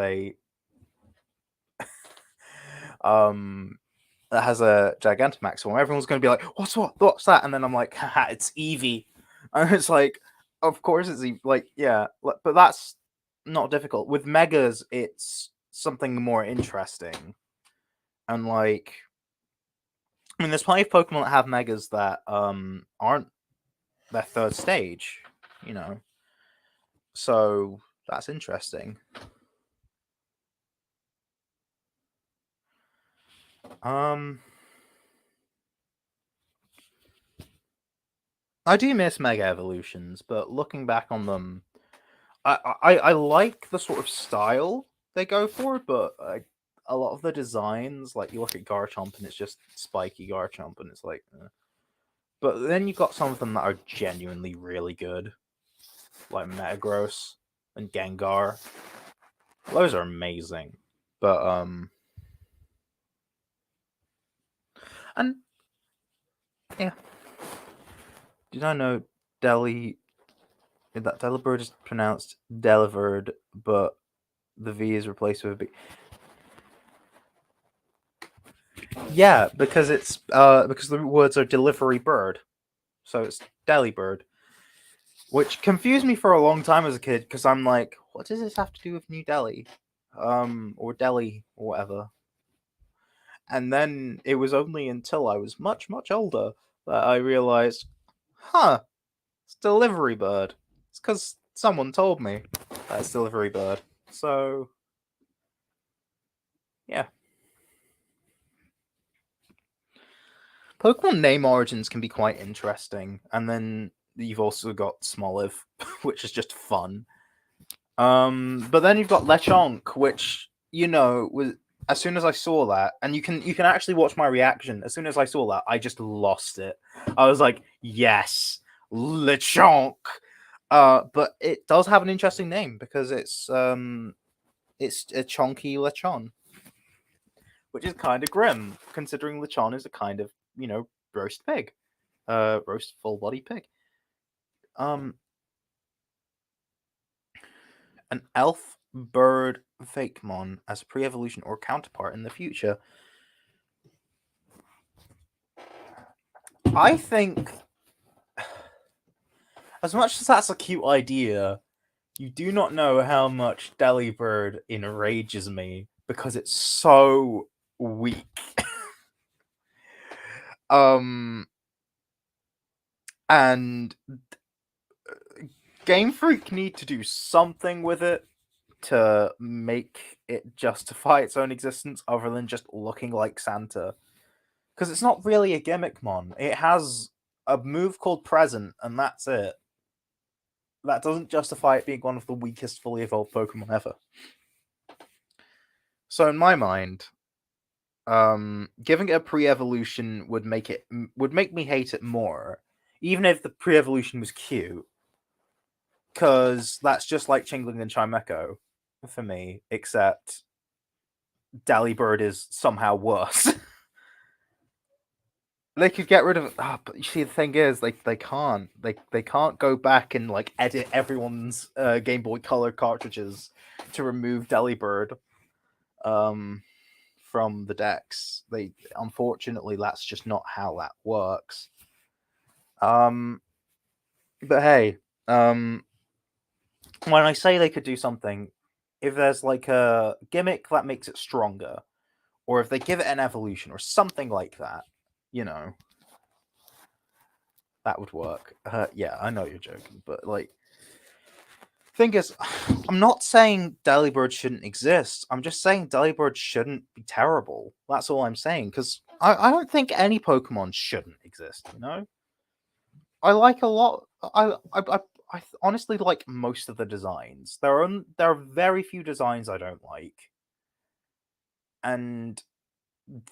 a Gigantamax form. Everyone's going to be like, what's that? And then I'm like, haha, it's Eevee. And it's like, of course it's Eevee. Like, yeah, but that's not difficult. With Megas, it's something more interesting. And like, I mean, there's plenty of Pokemon that have Megas that aren't their third stage, you know. So that's interesting. I do miss Mega Evolutions, but looking back on them, I like the sort of style they go for, but a lot of the designs, like you look at Garchomp and it's just spiky Garchomp, and it's like, but then you've got some of them that are genuinely really good, like Metagross and Gengar. Those are amazing, but and yeah, did I know that Delibird is pronounced Delibird, but the V is replaced with a B? Yeah, because it's because the words are delivery bird, so it's Delibird, which confused me for a long time as a kid because I'm like, what does this have to do with New Delhi, or Delhi or whatever? And then it was only until I was much older that I realized, huh, it's delivery bird. It's because someone told me that it's delivery bird. So yeah. Pokemon name origins can be quite interesting, and then you've also got Smoliv, which is just fun. But then you've got Lechonk, which was as soon as I saw that, and you can actually watch my reaction. As soon as I saw that, I just lost it. I was like, yes, Lechonk. But it does have an interesting name because it's a chonky Lechon, which is kind of grim considering Lechon is a kind of roast pig, roast full body pig. An elf bird Fakemon as a pre-evolution or counterpart in the future. I think, as much as that's a cute idea, you do not know how much Delibird enrages me because it's so weak. And Game Freak need to do something with it to make it justify its own existence other than just looking like Santa. Because it's not really a gimmick mon. It has a move called Present, and that's it. That doesn't justify it being one of the weakest fully evolved Pokemon ever. So in my mind, giving it a pre-evolution would make me hate it more, even if the pre-evolution was cute. Because that's just like Chingling and Chimecho for me, except Delibird is somehow worse. They could get rid of it, but you see, the thing is, they can't. They can't go back and like edit everyone's Game Boy Color cartridges to remove Delibird from the decks. They unfortunately, that's just not how that works. But hey, when I say they could do something, if there's like a gimmick that makes it stronger, or if they give it an evolution or something like that, you know, that would work. Yeah, I know you're joking, but like, thing is, I'm not saying Delibird shouldn't exist. I'm just saying Delibird shouldn't be terrible. That's all I'm saying. Because I don't think any Pokemon shouldn't exist. You know, I like a lot. I honestly like most of the designs. There are very few designs I don't like, and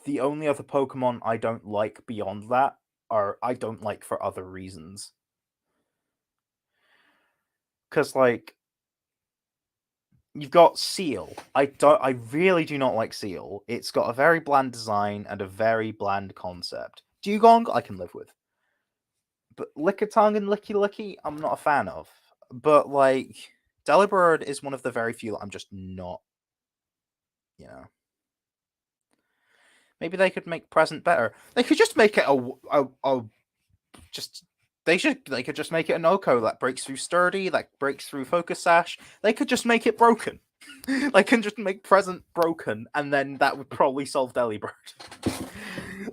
the only other Pokemon I don't like beyond that are I don't like for other reasons. Because like you've got Seal. I really do not like Seal. It's got a very bland design and a very bland concept. Dugong I can live with. But Lickitung and Licky Licky, I'm not a fan of. But like Delibird is one of the very few that I'm just not, you know. Maybe they could make Present better. They could just make it just they could just make it an Oko that breaks through Sturdy, that breaks through Focus Sash. They could just make it broken. They can just make Present broken, and then that would probably solve Delibird.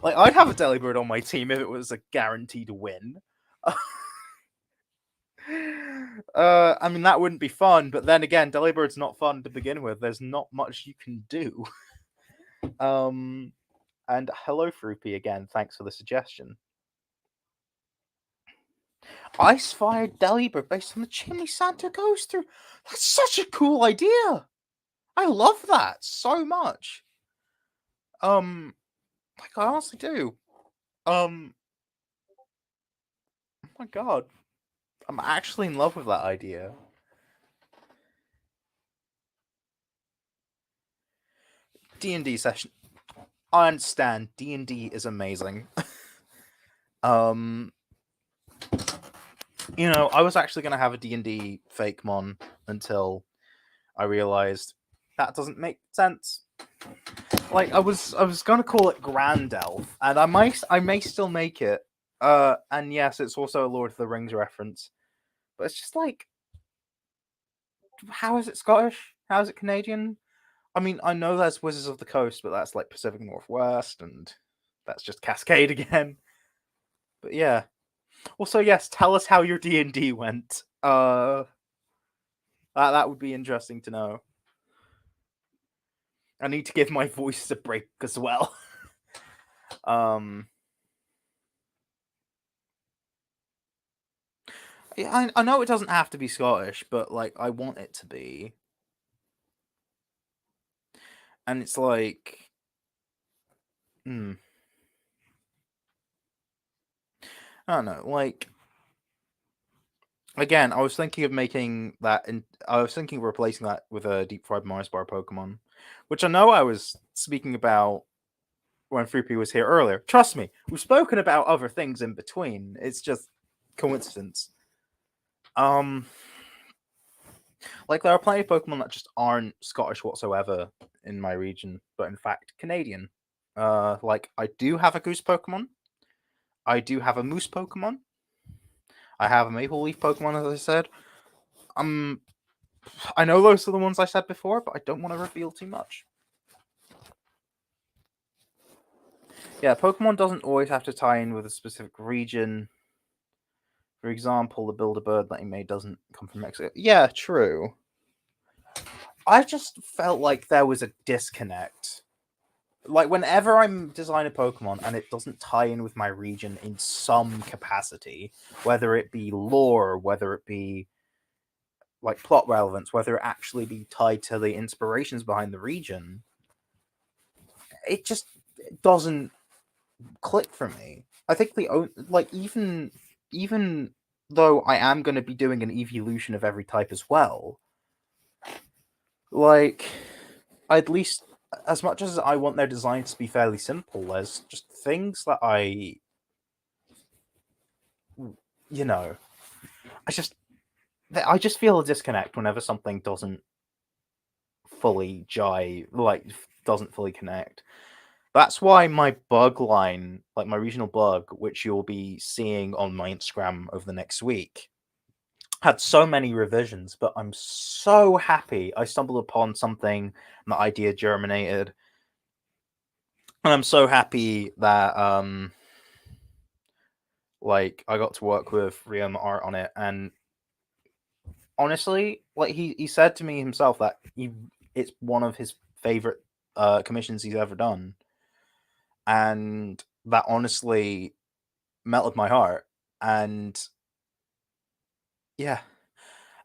Like I'd have a Delibird on my team if it was a guaranteed win. I mean that wouldn't be fun, but then again, Delibird's not fun to begin with. There's not much you can do. And hello Fruipy again. Thanks for the suggestion. Ice Fire Delibird based on the chimney Santa goes through. That's such a cool idea. I love that so much. Like I honestly do. Oh my god. I'm actually in love with that idea. D&D session. I understand. D&D is amazing. You know, I was actually going to have a D&D fake mon until I realized that doesn't make sense. Like I was going to call it Grand Elf, and I may still make it. And yes, it's also a Lord of the Rings reference. But it's just like, how is it Scottish? How is it Canadian? I mean, I know there's Wizards of the Coast, but that's like Pacific Northwest, and that's just Cascade again. But yeah. Also, yes, tell us how your D&D went. That would be interesting to know. I need to give my voice a break as well. Yeah, I know it doesn't have to be Scottish, but like I want it to be. And it's like, I don't know, like again, I was thinking of making that, I was thinking of replacing that with a deep fried Mars bar Pokemon, which I know I was speaking about when Fruipy was here earlier. Trust me, we've spoken about other things in between. It's just coincidence. Like there are plenty of Pokemon that just aren't Scottish whatsoever in my region, but in fact Canadian. Like I do have a Goose Pokemon. I do have a Moose Pokemon. I have a Maple Leaf Pokemon, as I said. I know those are the ones I said before, but I don't want to reveal too much. Yeah, Pokemon doesn't always have to tie in with a specific region. For example, the Build-A-Bird that he made doesn't come from Mexico. Yeah, true. I just felt like there was a disconnect. Like, whenever I'm designing Pokemon and it doesn't tie in with my region in some capacity, whether it be lore, whether it be like plot relevance, whether it actually be tied to the inspirations behind the region, it just doesn't click for me. I think even though I am going to be doing an evolution of every type as well, like at least as much as I want their designs to be fairly simple, there's just things that I just feel a disconnect whenever something doesn't fully doesn't fully connect. That's why my bug line, like my regional bug, which you'll be seeing on my Instagram over the next week, had so many revisions, but I'm so happy I stumbled upon something and the idea germinated. And I'm so happy that Like, I got to work with Riam Art on it, and honestly, like he said to me himself that it's one of his favorite commissions he's ever done, and that honestly melted my heart. And yeah,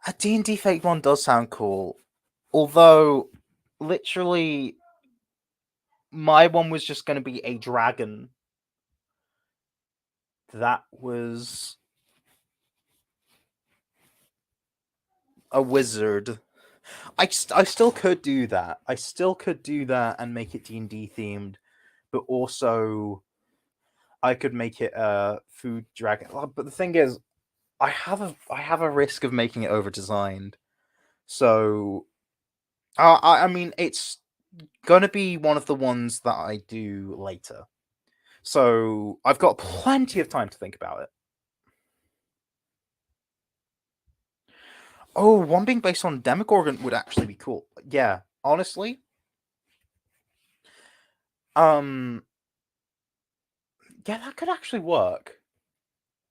a D&D Fake one does sound cool, although literally my one was just going to be a dragon that was a wizard. I still could do that. I still could do that and make it D&D themed, but also I could make it a food dragon. But the thing is, I have a risk of making it over designed. So I mean, it's gonna be one of the ones that I do later. So I've got plenty of time to think about it. Oh, one being based on Demogorgon would actually be cool. Yeah, honestly. Um yeah, that could actually work.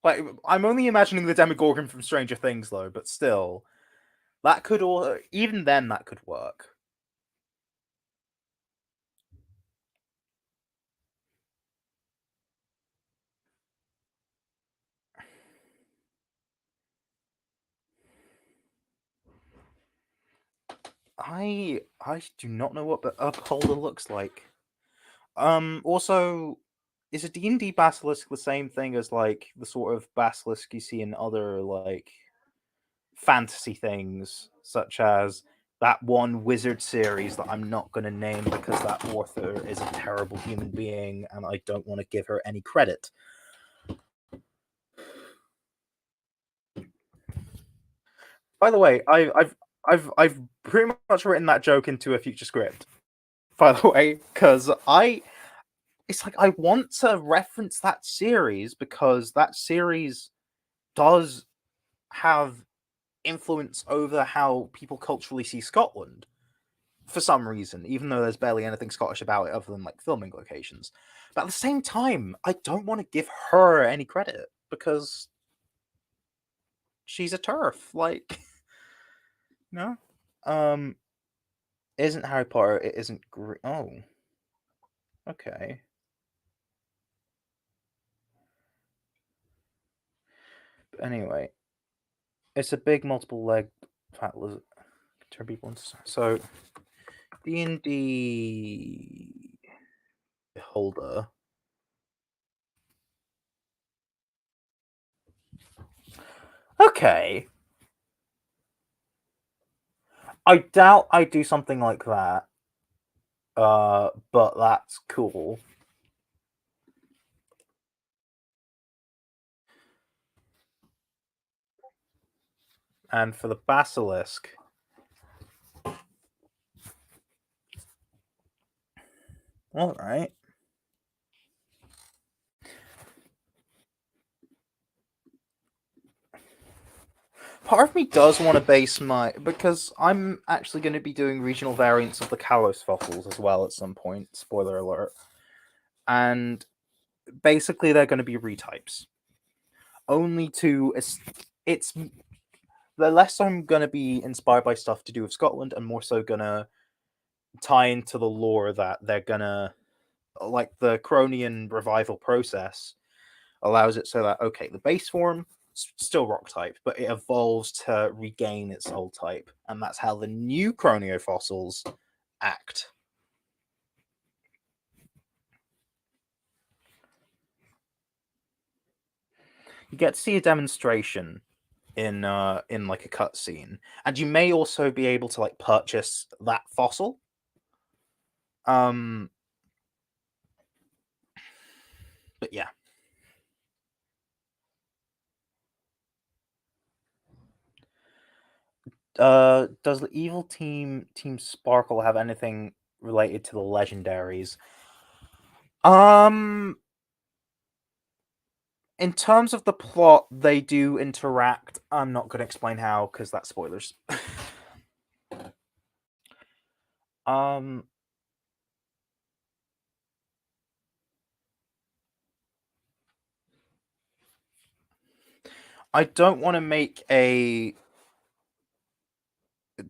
Like, I'm only imagining the Demogorgon from Stranger Things though, but still. That could all even then that could work. I do not know what the upholder looks like. Also, is a D&D basilisk the same thing as like the sort of basilisk you see in other like fantasy things, such as that one wizard series that I'm not going to name because that author is a terrible human being and I don't want to give her any credit. By the way, I've pretty much written that joke into a future script. By the way, because it's like I want to reference that series because that series does have influence over how people culturally see Scotland for some reason, even though there's barely anything Scottish about it other than like filming locations. But at the same time, I don't want to give her any credit because she's a turf. Like, no, um, isn't Harry Potter? It isn't. Oh, okay. But anyway, it's a big multiple leg fat lizard. Turn people into so D&D holder. Okay. I doubt I do something like that. But that's cool. And for the basilisk, all right. Part of me does want to base my because I'm actually going to be doing regional variants of the Kalos fossils as well at some point. Spoiler alert. And basically, they're going to be retypes. Only to it's the less I'm going to be inspired by stuff to do with Scotland, and more so going to tie into the lore that they're gonna like the Cronian revival process allows it so that okay, the base form still rock type, but it evolves to regain its old type, and that's how the new Croneo fossils act. You get to see a demonstration in like a cutscene, and you may also be able to like purchase that fossil. Um, but yeah. Does the evil Team Sparkle have anything related to the legendaries? Um, in terms of the plot, they do interact. I'm not going to explain how because that's spoilers. um, I don't want to make a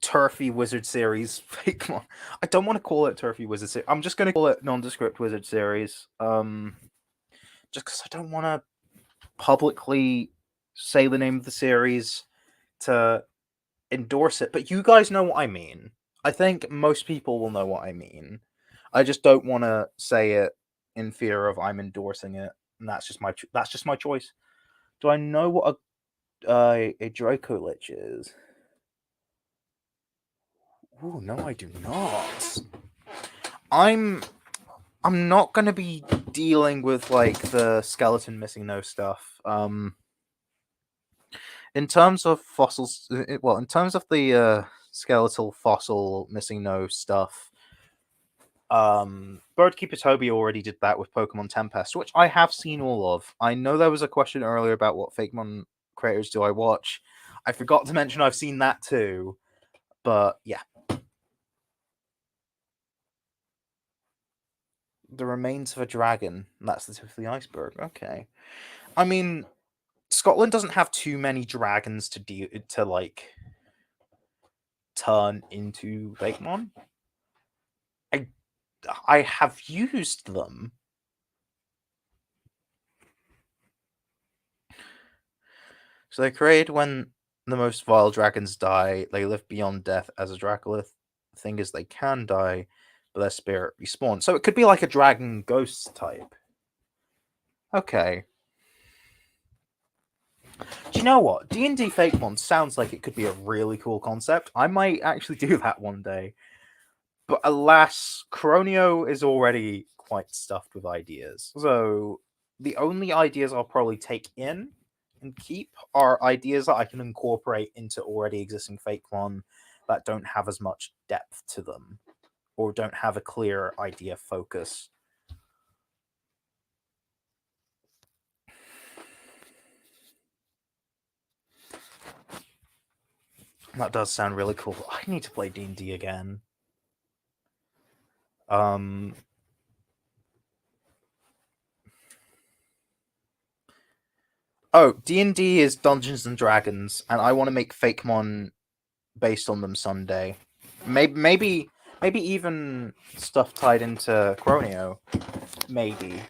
Turfy Wizard series. Come on. I don't want to call it Turfy Wizard series. I'm just going to call it Nondescript Wizard series. Just because I don't want to publicly say the name of the series to endorse it. But you guys know what I mean. I think most people will know what I mean. I just don't want to say it in fear of I'm endorsing it, and that's just my choice. Do I know what a Draco Lich is? Oh no, I do not. I'm not gonna be dealing with like the skeleton missing no stuff. In terms of fossils, well, in terms of the skeletal fossil missing no stuff, Birdkeeper Toby already did that with Pokemon Tempest, which I have seen all of. I know there was a question earlier about what Fakemon creators do I watch. I forgot to mention I've seen that too, but yeah. The remains of a dragon. That's the tip of the iceberg. Okay. I mean, Scotland doesn't have too many dragons to like turn into Fakemon. I have used them. So they're created when the most vile dragons die. They live beyond death as a Dracolith. The thing is, they can die, but their spirit respawns. So it could be like a dragon ghost type. Okay. Do you know what? D&D Fakemon sounds like it could be a really cool concept. I might actually do that one day. But alas, Croneo is already quite stuffed with ideas. So the only ideas I'll probably take in and keep are ideas that I can incorporate into already existing Fakemon that don't have as much depth to them or don't have a clear idea focus. That does sound really cool. I need to play D&D again. Oh, D&D is Dungeons and Dragons, and I want to make Fakemon based on them someday. Maybe even stuff tied into Croneo. Maybe.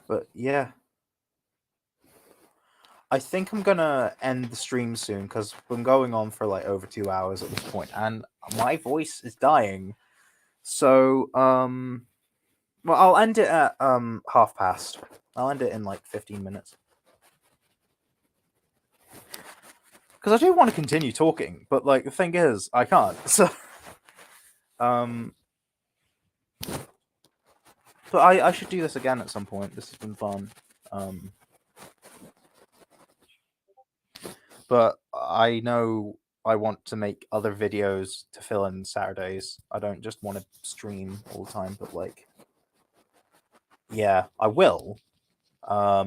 But yeah. I think I'm gonna end the stream soon because we're going on for like over 2 hours at this point, and my voice is dying. So well, I'll end it at past. I'll end it in like 15 minutes. Because I do want to continue talking, but like the thing is, I can't. So but I should do this again at some point. This has been fun. But I know I want to make other videos to fill in Saturdays. I don't just want to stream all the time, but like, yeah, I will. I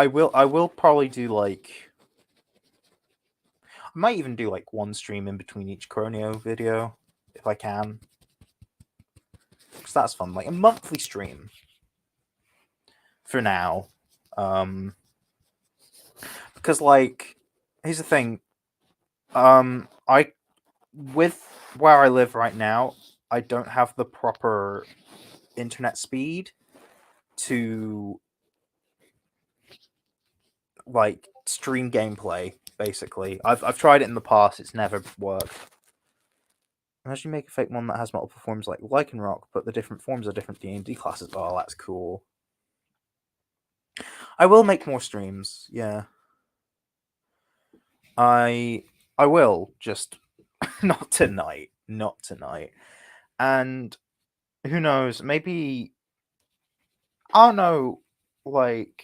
will probably do like, I might even do like one stream in between each Croneo video if I can, because that's fun. Like a monthly stream for now. Because like, here's the thing. I with where I live right now, I don't have the proper internet speed to like stream gameplay. Basically, I've tried it in the past. It's never worked. Imagine you make a fake one that has multiple forms like Lycanroc, but the different forms are different D&D classes. Oh, that's cool. I will make more streams. Yeah, I will, just not tonight. Not tonight. And who knows? Maybe I don't know. Like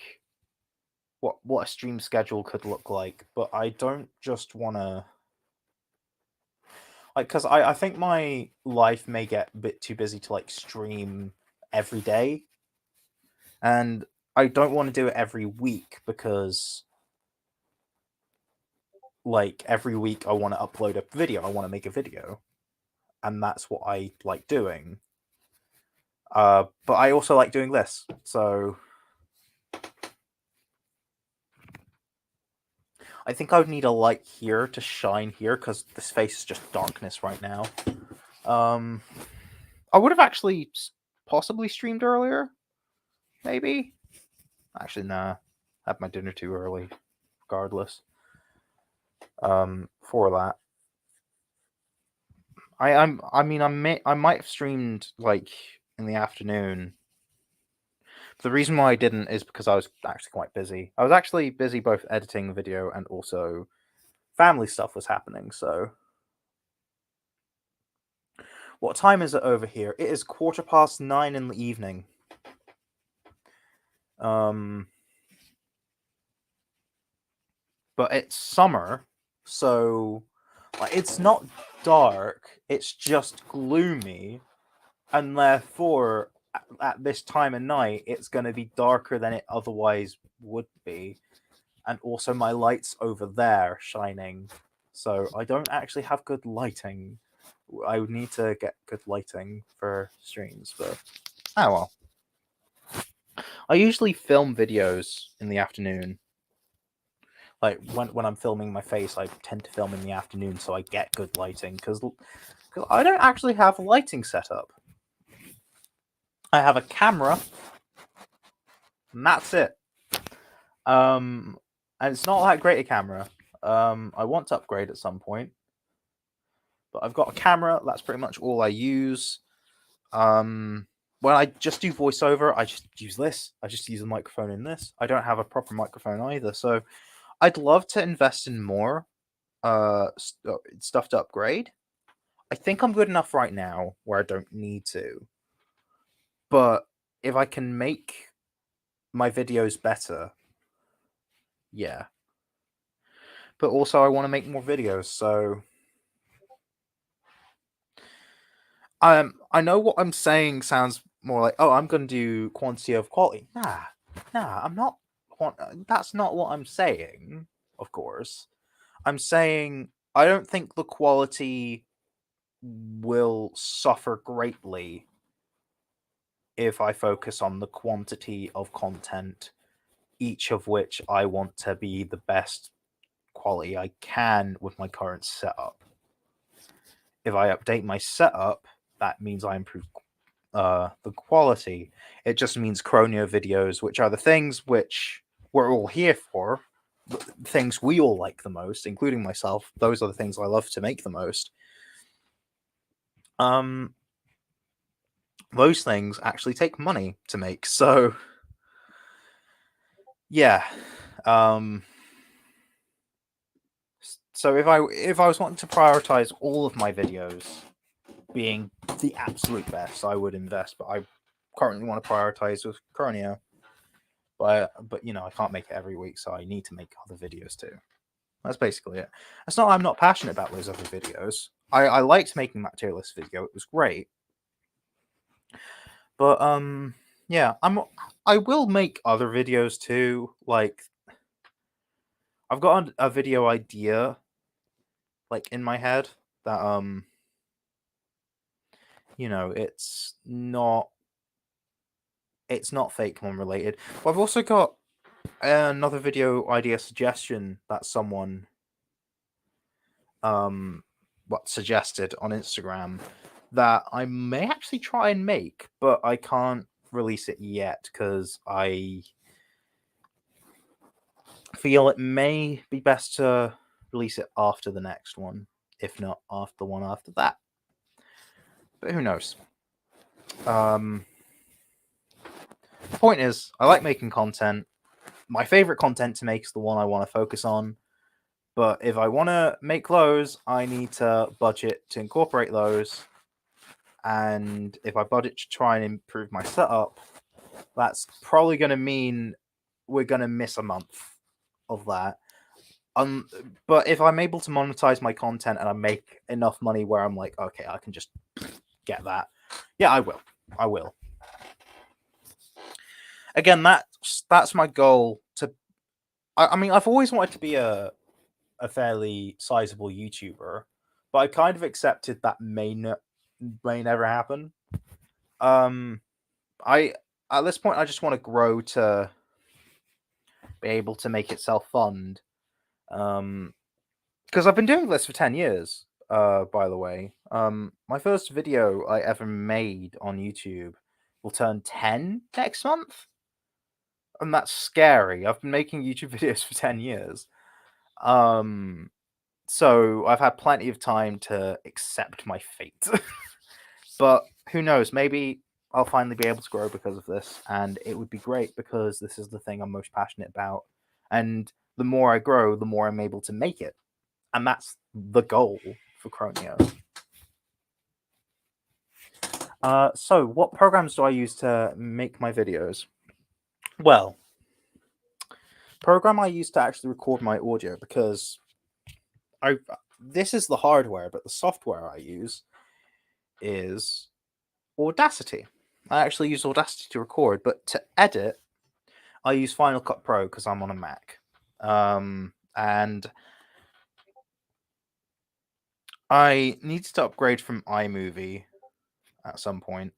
what a stream schedule could look like, but I don't just want to like because I think my life may get a bit too busy to like stream every day, and I don't want to do it every week because like every week I want to upload a video, I want to make a video, and that's what I like doing. But I also like doing this, so I think I would need a light here to shine here because this face is just darkness right now. I would have actually possibly streamed earlier, maybe. Actually, nah. Had my dinner too early, regardless. For that, I mean, I might have streamed like in the afternoon. The reason why I didn't is because I was actually quite busy. I was actually busy both editing the video and also family stuff was happening. So, what time is it over here? It is 9:15 in the evening. But it's summer, so like, it's not dark. It's just gloomy, and therefore, at this time of night, it's going to be darker than it otherwise would be. And also, my light's over there shining, so I don't actually have good lighting. I would need to get good lighting for streams, but oh well. I usually film videos in the afternoon. Like when I'm filming my face, I tend to film in the afternoon so I get good lighting because I don't actually have lighting set up. I have a camera, and that's it. And it's not that great a camera. I want to upgrade at some point, but I've got a camera. That's pretty much all I use. When I just do voiceover, I just use this. I just use a microphone in this. I don't have a proper microphone either, so I'd love to invest in more stuff to upgrade. I think I'm good enough right now where I don't need to. But if I can make my videos better, yeah. But also I want to make more videos, so I know what I'm saying sounds more like, oh, I'm going to do quantity of quality. Nah, I'm not. That's not what I'm saying, of course. I'm saying I don't think the quality will suffer greatly if I focus on the quantity of content, each of which I want to be the best quality I can with my current setup. If I update my setup, that means I improve the quality. It just means Croneo videos, which are the things which we're all here for, things we all like the most, including myself. Those are the things I love to make the most. Those things actually take money to make, so yeah. So if I was wanting to prioritize all of my videos being the absolute best, I would invest. But I currently want to prioritize with Croneo. But you know, I can't make it every week, so I need to make other videos too. That's basically it. It's not I'm not passionate about those other videos. I liked making that tier list video. It was great. But yeah, I will make other videos too. Like I've got a video idea like in my head that you know, it's not fake one related. But I've also got another video idea suggestion that someone suggested on Instagram that I may actually try and make, but I can't release it yet because I feel it may be best to release it after the next one, if not after the one after that. But who knows? The point is, I like making content. My favorite content to make is the one I want to focus on. But if I want to make those, I need to budget to incorporate those. And if I budget to try and improve my setup, that's probably going to mean we're going to miss a month of that. But if I'm able to monetize my content and I make enough money where I'm like, okay, I can just get that. Yeah, I will. I will. Again, that's my goal. I mean, I've always wanted to be a fairly sizable YouTuber, but I kind of accepted that may never happen. At this point I just want to grow to be able to make it self-fund. Because I've been doing this for 10 years, by the way. My first video I ever made on YouTube will turn 10 next month. And that's scary. I've been making YouTube videos for 10 years. So I've had plenty of time to accept my fate. But who knows, maybe I'll finally be able to grow because of this, and it would be great because this is the thing I'm most passionate about. And the more I grow, the more I'm able to make it. And that's the goal for Croneo. So what programs do I use to make my videos? Well, program I use to actually record my audio, because this is the hardware, but the software I use is Audacity. I actually use Audacity to record, but to edit, I use Final Cut Pro because I'm on a Mac. And I needed to upgrade from iMovie at some point,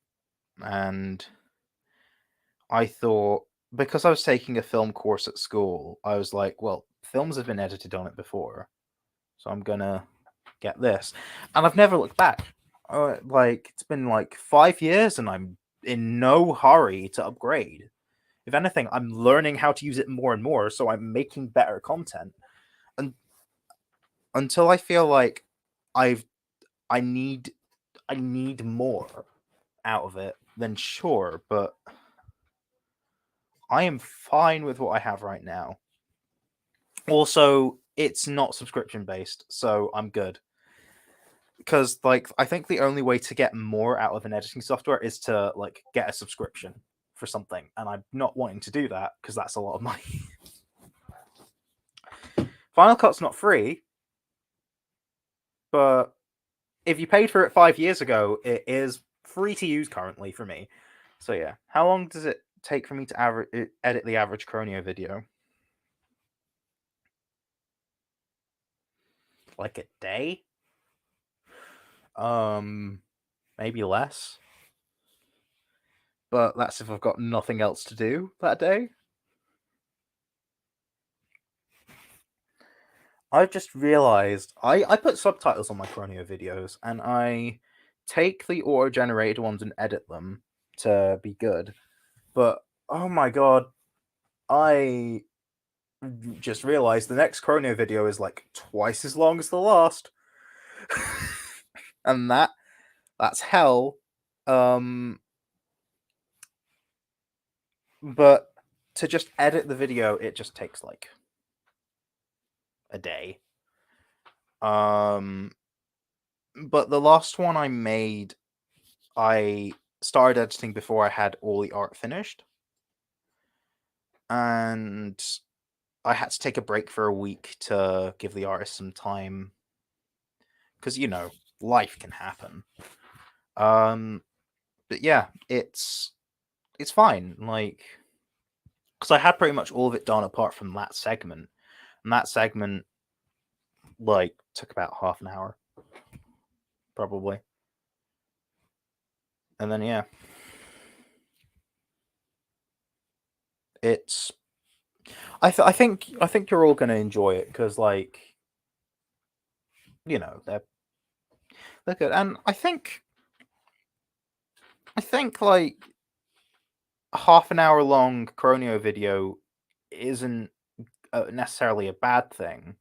and I thought, because I was taking a film course at school, I was like, well, films have been edited on it before, so I'm gonna get this. And I've never looked back. Like, it's been like 5 years, and I'm in no hurry to upgrade. If anything, I'm learning how to use it more and more, so I'm making better content. And until I feel like I need more out of it, then sure, but I am fine with what I have right now. Also, it's not subscription based, so I'm good. Because like I think the only way to get more out of an editing software is to like get a subscription for something, and I'm not wanting to do that because that's a lot of money. Final Cut's not free, but if you paid for it 5 years ago, it is free to use currently for me. So yeah, how long does it take for me to edit the average Croneo video? Like a day? Maybe less. But that's if I've got nothing else to do that day. I've just realized I put subtitles on my Croneo videos, and I take the auto-generated ones and edit them to be good. But oh my god, I just realized the next Croneo video is like twice as long as the last. And that's hell. But to just edit the video, it just takes like a day. But the last one I made, I started editing before I had all the art finished. And I had to take a break for a week to give the artist some time. Because, you know, life can happen. But yeah, it's fine. Like, because I had pretty much all of it done apart from that segment. And that segment, like, took about half an hour. Probably. And then, yeah. It's... I think you're all going to enjoy it, because, like, you know, they're good. And I think, like, a half an hour long Croneo video isn't necessarily a bad thing.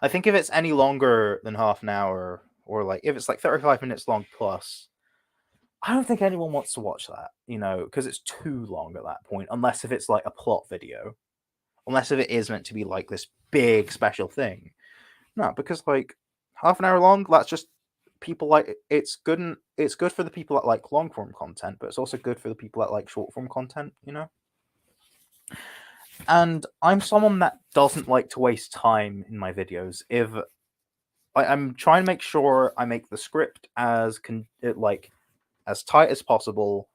I think if it's any longer than half an hour, or like if it's like 35 minutes long plus, I don't think anyone wants to watch that, you know, because it's too long at that point, unless if it's like a plot video. Unless if it is meant to be like this big special thing. No, because like half an hour long, that's just people like it's good, and it's good for the people that like long form content, but it's also good for the people that like short form content, you know? And I'm someone that doesn't like to waste time in my videos. If I'm trying to make sure I make the script as as tight as possible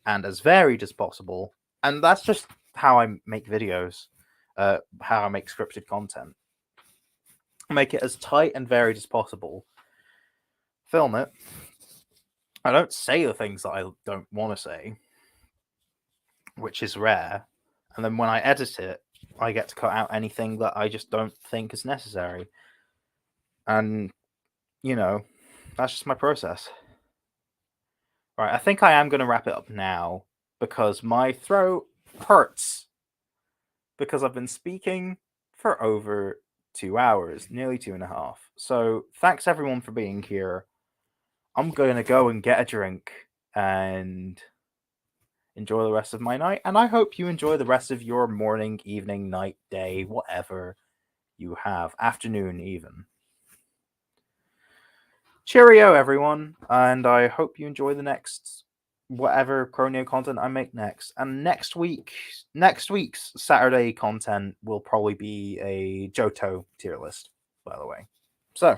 and as varied as possible, and that's just how I make videos, how I make scripted content. Make it as tight and varied as possible. Film it. I don't say the things that I don't want to say, which is rare. And then when I edit it, I get to cut out anything that I just don't think is necessary. And, you know, that's just my process. Right, I think I am going to wrap it up now because my throat hurts. Because I've been speaking for over 2 hours, nearly 2.5. So thanks everyone for being here. I'm going to go and get a drink and enjoy the rest of my night. And I hope you enjoy the rest of your morning, evening, night, day, whatever you have. Afternoon, even. Cheerio, everyone. And I hope you enjoy the next whatever Croneo content I make next. And next week's Saturday content will probably be a Johto tier list, by the way. So,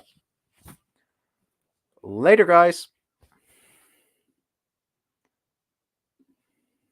later, guys.